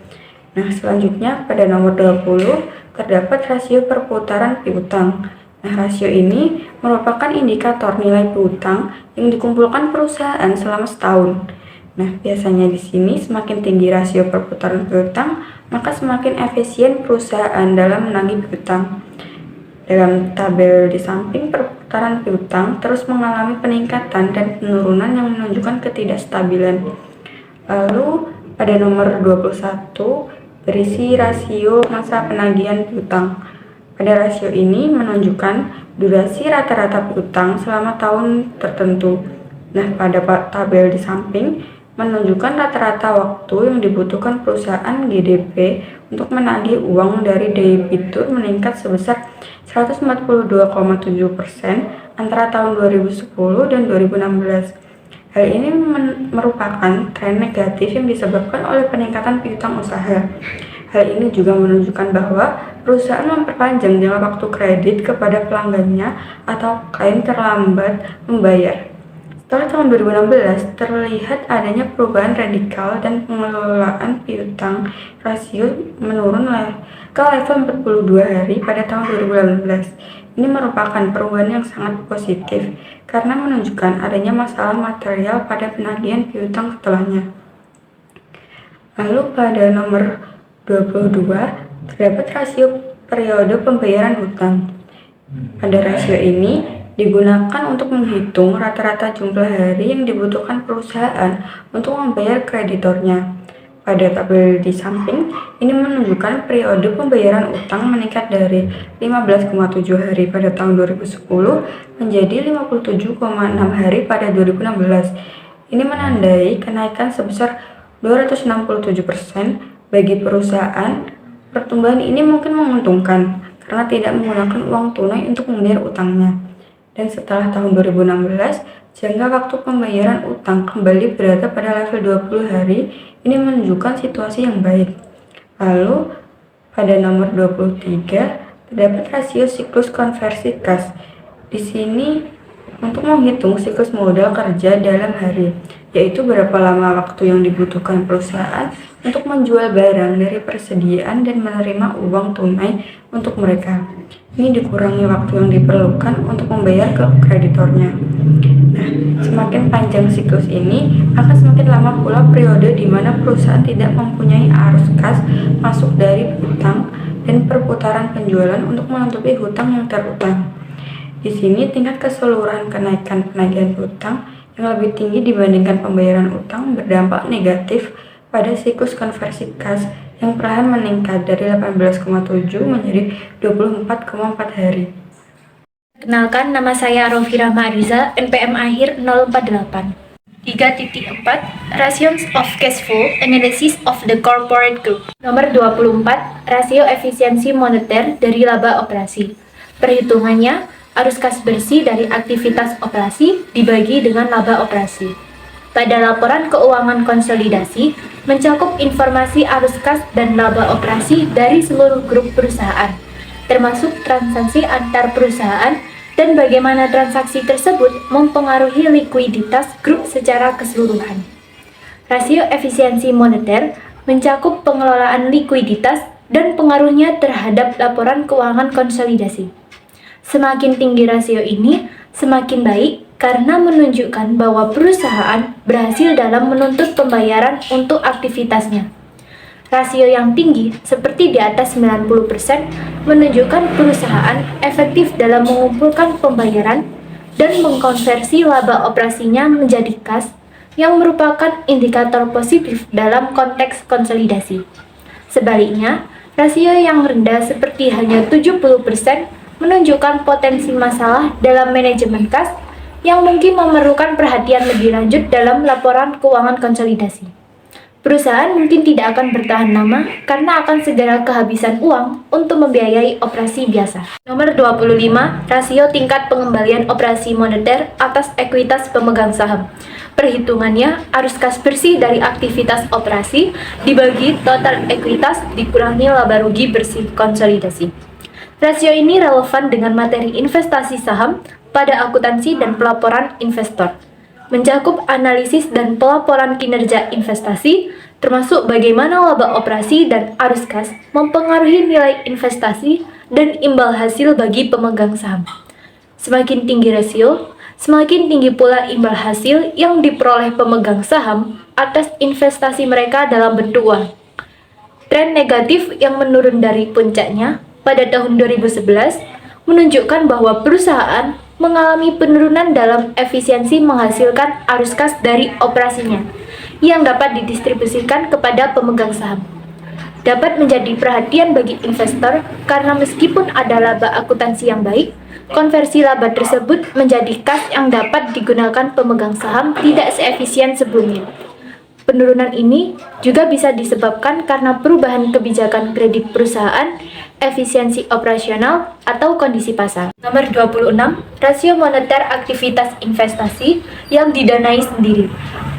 G: Nah, selanjutnya pada nomor 20 terdapat rasio perputaran piutang. Nah, rasio ini merupakan indikator nilai piutang yang dikumpulkan perusahaan selama setahun. Nah, biasanya di sini semakin tinggi rasio perputaran piutang, maka semakin efisien perusahaan dalam menagih piutang. Dalam tabel di samping, perputaran piutang terus mengalami peningkatan dan penurunan yang menunjukkan ketidakstabilan. Lalu, pada nomor 21, berisi rasio masa penagihan piutang. Pada rasio ini menunjukkan durasi rata-rata piutang selama tahun tertentu. Nah, pada tabel di samping menunjukkan rata-rata waktu yang dibutuhkan perusahaan GDP untuk menagih uang dari debitur meningkat sebesar 142,7% antara tahun 2010 dan 2016. Hal ini merupakan tren negatif yang disebabkan oleh peningkatan piutang usaha. Hal ini juga menunjukkan bahwa perusahaan memperpanjang jangka waktu kredit kepada pelanggannya atau klien terlambat membayar. Setelah tahun 2016, terlihat adanya perubahan radikal dan pengelolaan piutang rasio menurun ke level 42 hari pada tahun 2018. Ini merupakan perubahan yang sangat positif karena menunjukkan adanya masalah material pada penagihan piutang setelahnya. Lalu pada nomor 22, terdapat rasio periode pembayaran hutang. Pada rasio ini digunakan untuk menghitung rata-rata jumlah hari yang dibutuhkan perusahaan untuk membayar kreditornya. Pada tabel di samping, ini menunjukkan periode pembayaran utang meningkat dari 15,7 hari pada tahun 2010 menjadi 57,6 hari pada 2016. Ini menandai kenaikan sebesar 267% bagi perusahaan. Pertumbuhan ini mungkin menguntungkan karena tidak menggunakan uang tunai untuk membayar utangnya. Dan setelah tahun 2016, jangka waktu pembayaran utang kembali berada pada level 20 hari. Ini menunjukkan situasi yang baik. Lalu, pada nomor 23, terdapat rasio siklus konversi kas. Di sini, untuk menghitung siklus modal kerja dalam hari, yaitu berapa lama waktu yang dibutuhkan perusahaan untuk menjual barang dari persediaan dan menerima uang tunai untuk mereka. Ini dikurangi waktu yang diperlukan untuk membayar ke kreditornya. Nah, semakin panjang siklus ini, akan semakin lama pula periode di mana perusahaan tidak mempunyai arus kas masuk dari hutang dan perputaran penjualan untuk menutupi hutang yang terutang. Di sini tingkat keseluruhan kenaikan penagihan hutang yang lebih tinggi dibandingkan pembayaran utang berdampak negatif pada siklus konversi kas yang perlahan meningkat dari 18,7 menjadi 24,4 hari.
H: Kenalkan, nama saya Rofira Mariza, NPM akhir 048. 3.4 Ratios of Cash Flow Analysis of the Corporate Group. Nomor 24, rasio efisiensi moneter dari laba operasi. Perhitungannya, arus kas bersih dari aktivitas operasi dibagi dengan laba operasi. Pada laporan keuangan konsolidasi, mencakup informasi arus kas dan laba operasi dari seluruh grup perusahaan, termasuk transaksi antar perusahaan dan bagaimana transaksi tersebut mempengaruhi likuiditas grup secara keseluruhan. Rasio efisiensi moneter mencakup pengelolaan likuiditas dan pengaruhnya terhadap laporan keuangan konsolidasi. Semakin tinggi rasio ini, semakin baik karena menunjukkan bahwa perusahaan berhasil dalam menuntut pembayaran untuk aktivitasnya. Rasio yang tinggi, seperti di atas 90%, menunjukkan perusahaan efektif dalam mengumpulkan pembayaran dan mengkonversi laba operasinya menjadi kas, yang merupakan indikator positif dalam konteks konsolidasi. Sebaliknya, rasio yang rendah seperti hanya 70% menunjukkan potensi masalah dalam manajemen kas yang mungkin memerlukan perhatian lebih lanjut dalam laporan keuangan konsolidasi. Perusahaan mungkin tidak akan bertahan lama karena akan segera kehabisan uang untuk membiayai operasi biasa. Nomor 25, rasio tingkat pengembalian operasi moneter atas ekuitas pemegang saham. Perhitungannya, arus kas bersih dari aktivitas operasi dibagi total ekuitas dikurangi laba rugi bersih konsolidasi. Rasio ini relevan dengan materi investasi saham pada akuntansi dan pelaporan investor, mencakup analisis dan pelaporan kinerja investasi, termasuk bagaimana laba operasi dan arus kas mempengaruhi nilai investasi dan imbal hasil bagi pemegang saham. Semakin tinggi rasio, semakin tinggi pula imbal hasil yang diperoleh pemegang saham atas investasi mereka dalam bentuk uang. Tren negatif yang menurun dari puncaknya pada tahun 2011 menunjukkan bahwa perusahaan mengalami penurunan dalam efisiensi menghasilkan arus kas dari operasinya yang dapat didistribusikan kepada pemegang saham. Dapat menjadi perhatian bagi investor karena meskipun ada laba akuntansi yang baik, konversi laba tersebut menjadi kas yang dapat digunakan pemegang saham tidak seefisien sebelumnya. Penurunan ini juga bisa disebabkan karena perubahan kebijakan kredit perusahaan, efisiensi operasional, atau kondisi pasar. Nomor 26, rasio moneter aktivitas investasi yang didanai sendiri.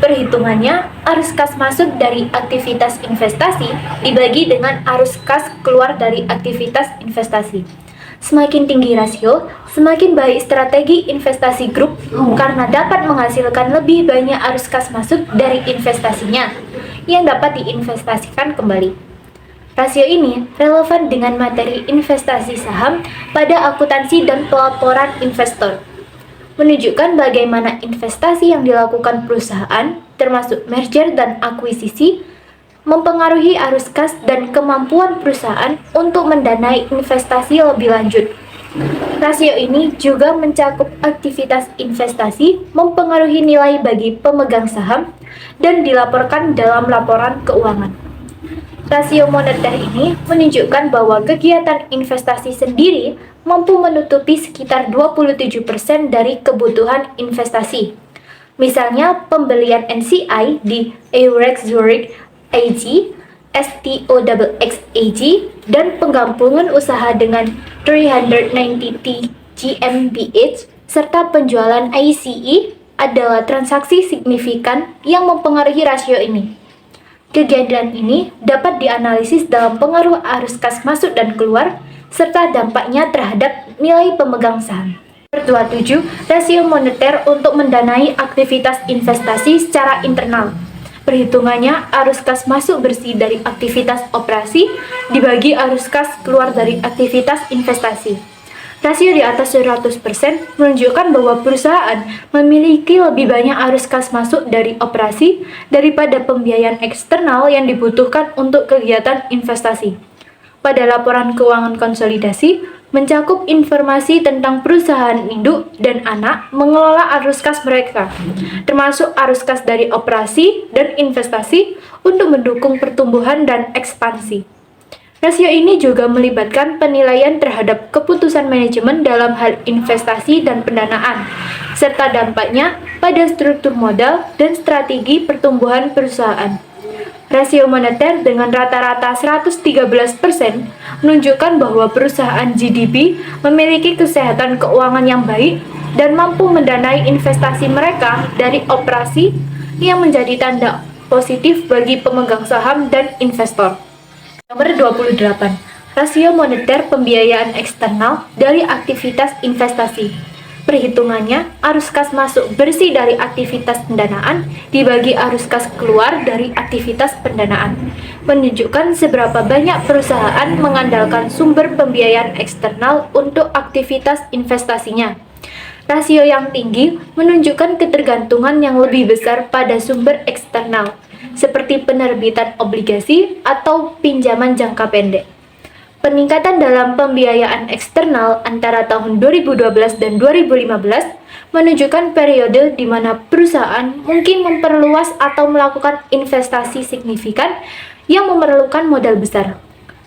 H: Perhitungannya, arus kas masuk dari aktivitas investasi dibagi dengan arus kas keluar dari aktivitas investasi. Semakin tinggi rasio, semakin baik strategi investasi grup karena dapat menghasilkan lebih banyak arus kas masuk dari investasinya yang dapat diinvestasikan kembali. Rasio ini relevan dengan materi investasi saham pada akuntansi dan pelaporan investor. Menunjukkan bagaimana investasi yang dilakukan perusahaan, termasuk merger dan akuisisi, mempengaruhi arus kas dan kemampuan perusahaan untuk mendanai investasi lebih lanjut. Rasio ini juga mencakup aktivitas investasi, mempengaruhi nilai bagi pemegang saham, dan dilaporkan dalam laporan keuangan. Rasio moneter ini menunjukkan bahwa kegiatan investasi sendiri mampu menutupi sekitar 27% dari kebutuhan investasi. Misalnya, pembelian NCI di Eurex Zurich AG, STOXX AG, dan penggabungan usaha dengan 390T GmbH, serta penjualan ICE adalah transaksi signifikan yang mempengaruhi rasio ini. Kegiatan ini dapat dianalisis dalam pengaruh arus kas masuk dan keluar, serta dampaknya terhadap nilai pemegang saham. Nomor 27, rasio moneter untuk mendanai aktivitas investasi secara internal. Perhitungannya, arus kas masuk bersih dari aktivitas operasi dibagi arus kas keluar dari aktivitas investasi. Rasio di atas 100% menunjukkan bahwa perusahaan memiliki lebih banyak arus kas masuk dari operasi daripada pembiayaan eksternal yang dibutuhkan untuk kegiatan investasi. Pada laporan keuangan konsolidasi, mencakup informasi tentang perusahaan induk dan anak mengelola arus kas mereka, termasuk arus kas dari operasi dan investasi untuk mendukung pertumbuhan dan ekspansi. Rasio ini juga melibatkan penilaian terhadap keputusan manajemen dalam hal investasi dan pendanaan, serta dampaknya pada struktur modal dan strategi pertumbuhan perusahaan. Rasio moneter dengan rata-rata 113% menunjukkan bahwa perusahaan GDP memiliki kesehatan keuangan yang baik dan mampu mendanai investasi mereka dari operasi yang menjadi tanda positif bagi pemegang saham dan investor. Nomor 28. Rasio moneter pembiayaan eksternal dari aktivitas investasi. Perhitungannya, arus kas masuk bersih dari aktivitas pendanaan dibagi arus kas keluar dari aktivitas pendanaan, menunjukkan seberapa banyak perusahaan mengandalkan sumber pembiayaan eksternal untuk aktivitas investasinya. Rasio yang tinggi menunjukkan ketergantungan yang lebih besar pada sumber eksternal, seperti penerbitan obligasi atau pinjaman jangka pendek. Peningkatan dalam pembiayaan eksternal antara tahun 2012 dan 2015 menunjukkan periode di mana perusahaan mungkin memperluas atau melakukan investasi signifikan yang memerlukan modal besar.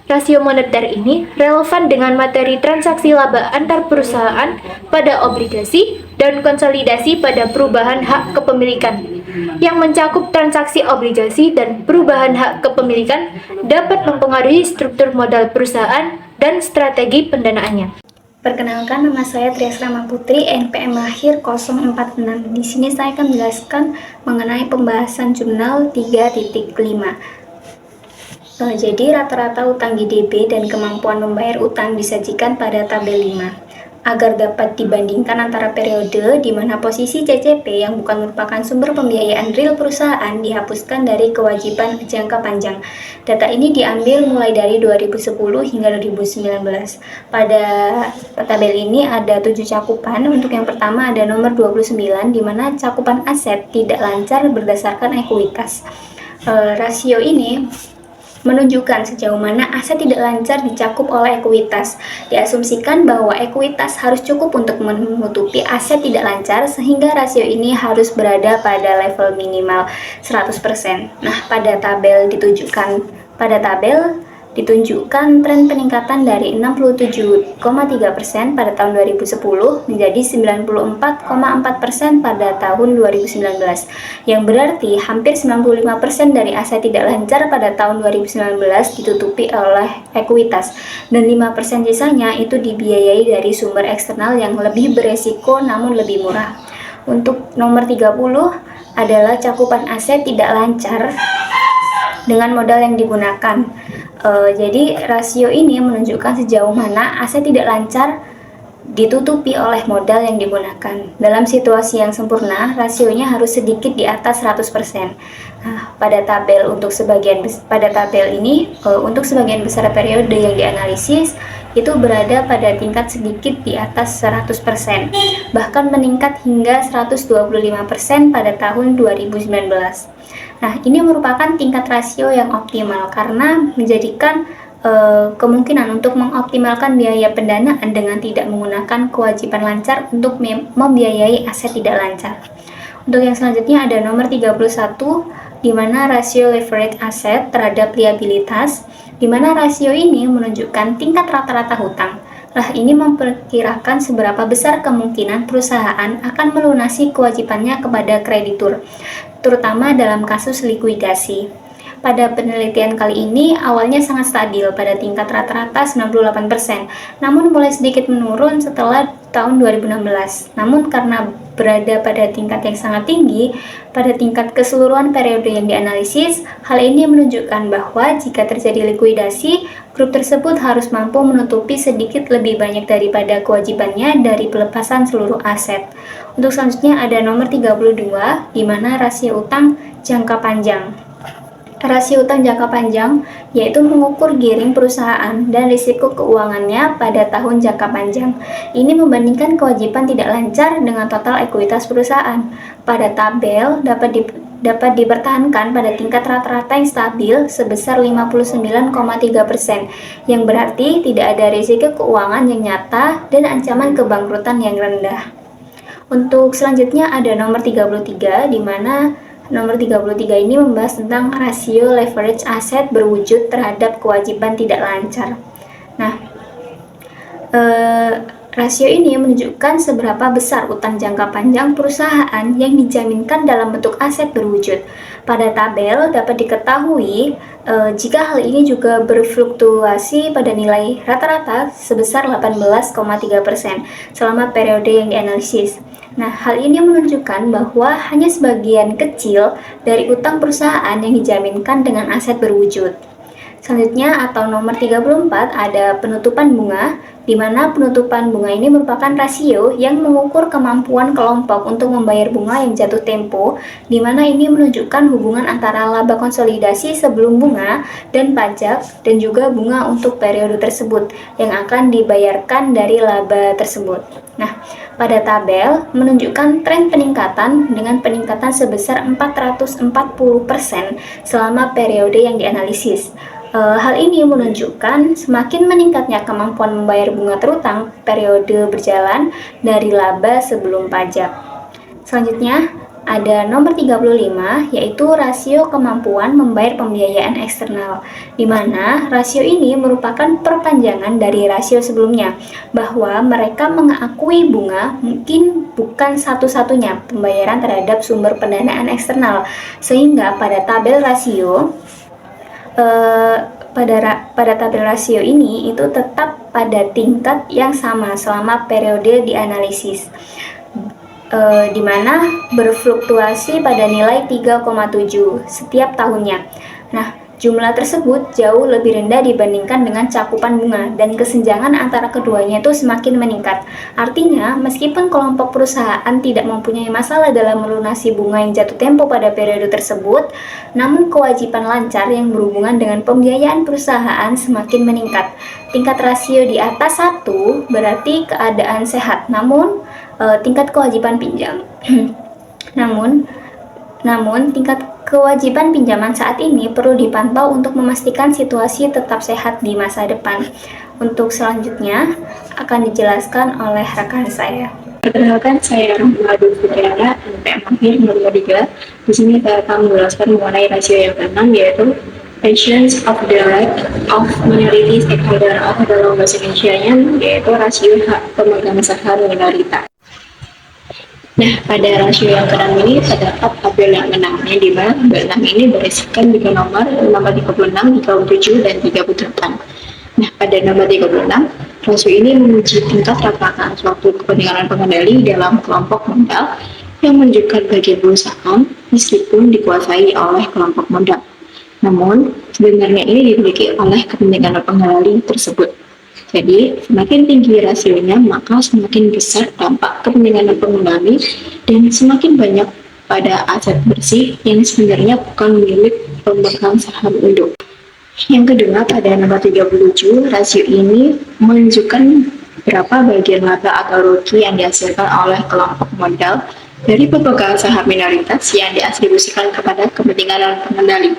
H: Rasio moneter ini relevan dengan materi transaksi laba antar perusahaan pada obligasi dan konsolidasi pada perubahan hak kepemilikan. Yang mencakup transaksi obligasi dan perubahan hak kepemilikan dapat mempengaruhi struktur modal perusahaan dan strategi pendanaannya.
I: Perkenalkan, nama saya Triasrama Putri, NPM lahir 046. Di sini saya akan menjelaskan mengenai pembahasan jurnal 3.5. Jadi rata-rata utang GDP dan kemampuan membayar utang disajikan pada tabel 5. agar dapat dibandingkan antara periode di mana posisi CCP yang bukan merupakan sumber pembiayaan real perusahaan dihapuskan dari kewajiban jangka panjang. Data ini diambil mulai dari 2010 hingga 2019. Pada tabel ini ada 7 cakupan. Untuk yang pertama ada nomor 29 di mana cakupan aset tidak lancar berdasarkan ekuitas. Rasio ini menunjukkan sejauh mana aset tidak lancar dicakup oleh ekuitas. Diasumsikan bahwa ekuitas harus cukup untuk menutupi aset tidak lancar sehingga rasio ini harus berada pada level minimal 100%. Nah, pada tabel ditunjukkan tren peningkatan dari 67,3% pada tahun 2010 menjadi 94,4% pada tahun 2019, yang berarti hampir 95% dari aset tidak lancar pada tahun 2019 ditutupi oleh ekuitas, dan 5% sisanya itu dibiayai dari sumber eksternal yang lebih beresiko namun lebih murah. Untuk nomor 30 adalah cakupan aset tidak lancar dengan modal yang digunakan. Jadi rasio ini menunjukkan sejauh mana aset tidak lancar ditutupi oleh modal yang digunakan. Dalam situasi yang sempurna, rasionya harus sedikit di atas 100%. Nah, pada tabel ini untuk sebagian besar periode yang dianalisis itu berada pada tingkat sedikit di atas 100%, bahkan meningkat hingga 125% pada tahun 2019. Nah, ini merupakan tingkat rasio yang optimal karena menjadikan kemungkinan untuk mengoptimalkan biaya pendanaan dengan tidak menggunakan kewajiban lancar untuk membiayai aset tidak lancar. Untuk yang selanjutnya ada nomor 31 di mana rasio leverage aset terhadap liabilitas, di mana rasio ini menunjukkan tingkat rata-rata hutang. Ini memperkirakan seberapa besar kemungkinan perusahaan akan melunasi kewajibannya kepada kreditur, terutama dalam kasus likuidasi. Pada penelitian kali ini awalnya sangat stabil pada tingkat rata-rata 98%, namun mulai sedikit menurun setelah tahun 2016. Namun karena berada pada tingkat yang sangat tinggi pada tingkat keseluruhan periode yang dianalisis, hal ini menunjukkan bahwa jika terjadi likuidasi, grup tersebut harus mampu menutupi sedikit lebih banyak daripada kewajibannya dari pelepasan seluruh aset. Untuk selanjutnya ada nomor 32 di mana rasio utang jangka panjang. Rasio utang jangka panjang yaitu mengukur gearing perusahaan dan risiko keuangannya pada tahun jangka panjang. Ini membandingkan kewajiban tidak lancar dengan total ekuitas perusahaan. Pada tabel dapat dipertahankan pada tingkat rata-rata yang stabil sebesar 59,3%, yang berarti tidak ada risiko keuangan yang nyata dan ancaman kebangkrutan yang rendah. Untuk selanjutnya ada nomor 33 di mana nomor 33 ini membahas tentang rasio leverage aset berwujud terhadap kewajiban tidak lancar. Nah, rasio ini menunjukkan seberapa besar utang jangka panjang perusahaan yang dijaminkan dalam bentuk aset berwujud. Pada tabel dapat diketahui jika hal ini juga berfluktuasi pada nilai rata-rata sebesar 18,3% selama periode yang dianalisis. Nah, hal ini menunjukkan bahwa hanya sebagian kecil dari utang perusahaan yang dijaminkan dengan aset berwujud. Selanjutnya atau nomor 34 ada penutupan bunga, di mana penutupan bunga ini merupakan rasio yang mengukur kemampuan kelompok untuk membayar bunga yang jatuh tempo, di mana ini menunjukkan hubungan antara laba konsolidasi sebelum bunga dan pajak dan juga bunga untuk periode tersebut yang akan dibayarkan dari laba tersebut. Nah, pada tabel menunjukkan tren peningkatan dengan peningkatan sebesar 440% selama periode yang dianalisis. Hal ini menunjukkan semakin meningkatnya kemampuan membayar bunga terutang periode berjalan dari laba sebelum pajak. Selanjutnya ada nomor 35 yaitu rasio kemampuan membayar pembiayaan eksternal, di mana rasio ini merupakan perpanjangan dari rasio sebelumnya, bahwa mereka mengakui bunga mungkin bukan satu-satunya pembayaran terhadap sumber pendanaan eksternal, sehingga pada tabel rasio pada tabel rasio ini itu tetap pada tingkat yang sama selama periode dianalisis, di mana berfluktuasi pada nilai 3,7 setiap tahunnya. Nah, Jumlah tersebut jauh lebih rendah dibandingkan dengan cakupan bunga, dan kesenjangan antara keduanya itu semakin meningkat. Artinya, meskipun kelompok perusahaan tidak mempunyai masalah dalam melunasi bunga yang jatuh tempo pada periode tersebut, namun kewajiban lancar yang berhubungan dengan pembiayaan perusahaan semakin meningkat. Tingkat rasio di atas 1 berarti keadaan sehat, namun tingkat kewajiban pinjam. Namun, tingkat kewajiban pinjaman saat ini perlu dipantau untuk memastikan situasi tetap sehat di masa depan. Untuk selanjutnya akan dijelaskan oleh rekan saya.
A: Perkenalkan, saya Rahma Fitriana, NPM Akhir 2023. Di sini saya akan menjelaskan mengenai rasio yang keenam, yaitu Ratios of the Right of Minority Stakeholder, atau dalam bahasa Indonesia-nya yaitu rasio hak pemegang saham minoritas. Nah, pada rasio yang keenam ini terdapat tabel yang 6, di mana tabel 6 ini berisikan 3 nomor 36, 37, dan 38. Nah, pada nomor 36, rasio ini menguji tingkat rata-rata suatu kepentingan pengendali dalam kelompok modal yang menunjukkan bagian perusahaan meskipun dikuasai oleh kelompok modal. Namun, sebenarnya ini dimiliki oleh kepentingan pengendali tersebut. Jadi, semakin tinggi rasionya, maka semakin besar dampak kepentingan pengendali dan semakin banyak pada aset bersih yang sebenarnya bukan milik pemegang saham induk. Yang kedua, pada nomor 37, rasio ini menunjukkan berapa bagian laba atau rugi yang dihasilkan oleh kelompok modal dari pemegang saham minoritas yang diatribusikan kepada kepentingan pengendali.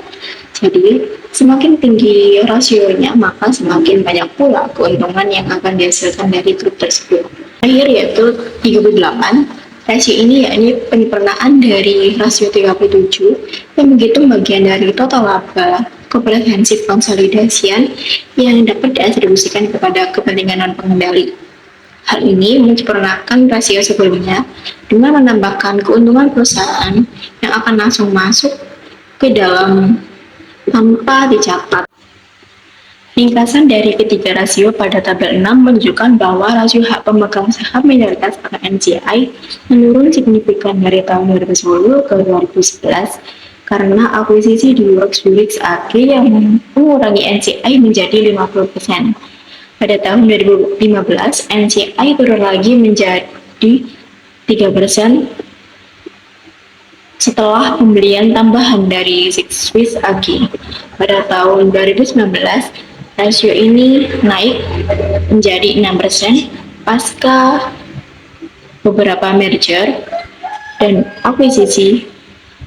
A: Jadi, semakin tinggi rasionya, maka semakin banyak pula keuntungan yang akan dihasilkan dari grup tersebut. Akhir yaitu 38, rasio ini yakni penyempurnaan dari rasio 37 yang begitu bagian dari total laba komprehensif konsolidasian yang dapat diatribusikan kepada kepentingan pengendali. Hal ini menyempurnakan rasio sebelumnya dengan menambahkan keuntungan perusahaan yang akan langsung masuk ke dalam tanpa dicatat. Ringkasan dari ketiga rasio pada tabel 6 menunjukkan bahwa rasio hak pemegang saham minoritas atau NCI menurun signifikan dari tahun 2010 ke 2011 karena akuisisi di Works AG yang mengurangi NCI menjadi 50%. Pada tahun 2015, NCI turun lagi menjadi 3% setelah pembelian tambahan dari Six Swiss AG. Pada tahun 2019, rasio ini naik menjadi 6% pasca beberapa merger dan akuisisi.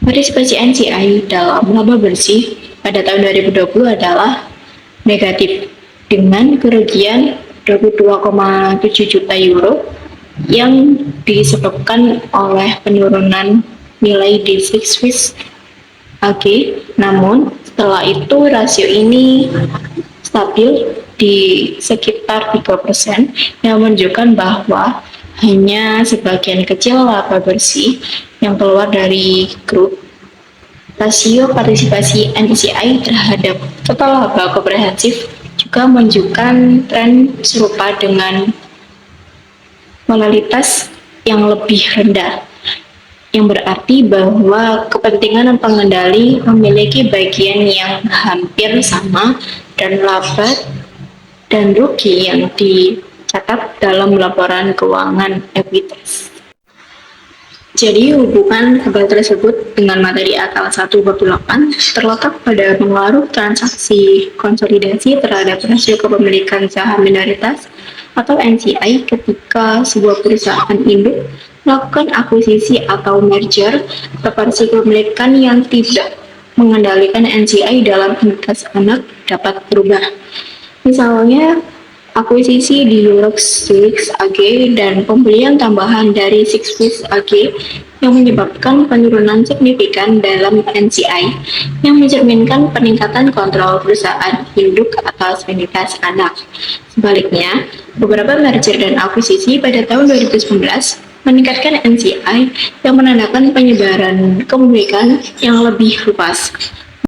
A: Partisipasi NCI dalam laba bersih pada tahun 2020 adalah negatif dengan kerugian 22,7 juta euro yang disebabkan oleh penurunan nilai di Six Swiss AG. Namun setelah itu rasio ini stabil di sekitar 3% yang menunjukkan bahwa hanya sebagian kecil laba bersih yang keluar dari grup. Rasio partisipasi NCI terhadap total laba komprehensif juga menunjukkan tren serupa dengan volatilitas yang lebih rendah, yang berarti bahwa kepentingan pengendali memiliki bagian yang hampir sama dan laba dan rugi yang dicatat dalam laporan keuangan ekuitas. Jadi hubungan tabel tersebut dengan materi akal 1/8 terletak pada pengaruh transaksi konsolidasi terhadap rasio kepemilikan saham minoritas atau NCI ketika sebuah perusahaan induk melakukan akuisisi atau merger atau partisi kepemilikan yang tidak mengendalikan NCI dalam entitas anak dapat berubah. Misalnya, akuisisi di Works AG dan pembelian tambahan dari Six Swiss AG yang menyebabkan penurunan signifikan dalam NCI yang mencerminkan peningkatan kontrol perusahaan induk atas entitas anak. Sebaliknya, beberapa merger dan akuisisi pada tahun 2019 meningkatkan NCI yang menandakan penyebaran kepemilikan yang lebih luas.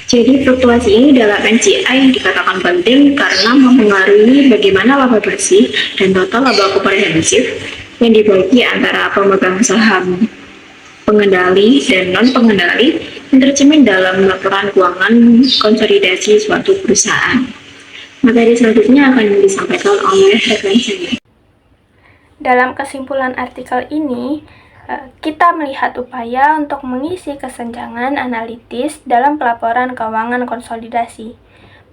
A: Jadi fluktuasi ini dalam NCI dikatakan penting karena mempengaruhi bagaimana laba bersih dan total laba komprehensif yang dibagi antara pemegang saham pengendali dan non-pengendali yang tercermin dalam laporan keuangan konsolidasi suatu perusahaan. Materi selanjutnya akan disampaikan oleh rekan saya.
B: Dalam kesimpulan artikel ini, kita melihat upaya untuk mengisi kesenjangan analitis dalam pelaporan keuangan konsolidasi.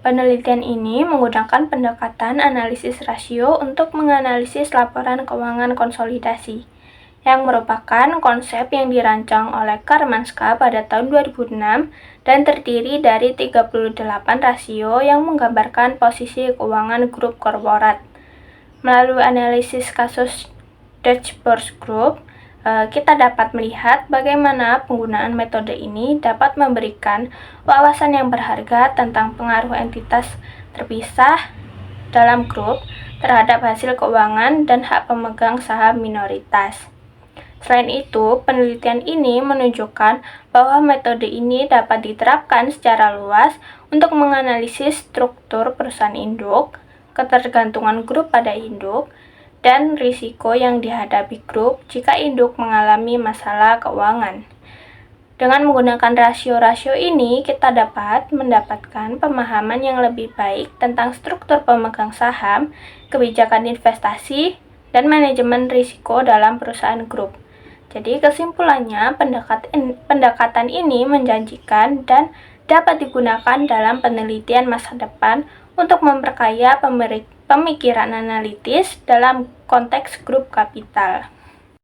B: Penelitian ini menggunakan pendekatan analisis rasio untuk menganalisis laporan keuangan konsolidasi, yang merupakan konsep yang dirancang oleh Karmanska pada tahun 2006 dan terdiri dari 38 rasio yang menggambarkan posisi keuangan grup korporat. Melalui analisis kasus Dashboard Group, kita dapat melihat bagaimana penggunaan metode ini dapat memberikan wawasan yang berharga tentang pengaruh entitas terpisah dalam grup terhadap hasil keuangan dan hak pemegang saham minoritas. Selain itu, penelitian ini menunjukkan bahwa metode ini dapat diterapkan secara luas untuk menganalisis struktur perusahaan induk, ketergantungan grup pada induk, dan risiko yang dihadapi grup jika induk mengalami masalah keuangan. Dengan menggunakan rasio-rasio ini, kita dapat mendapatkan pemahaman yang lebih baik tentang struktur pemegang saham, kebijakan investasi, dan manajemen risiko dalam perusahaan grup. Jadi kesimpulannya, pendekatan ini menjanjikan dan dapat digunakan dalam penelitian masa depan untuk memperkaya pemikiran analitis dalam konteks grup kapital.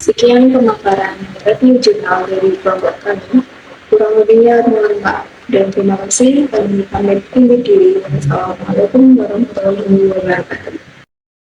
A: Sekian pemaparan review jurnal dari kelompok kami. Kurang lebihnya mohon maaf dan terima kasih. Kami pamit undur diri. Wassalamualaikum warahmatullahi wabarakatuh.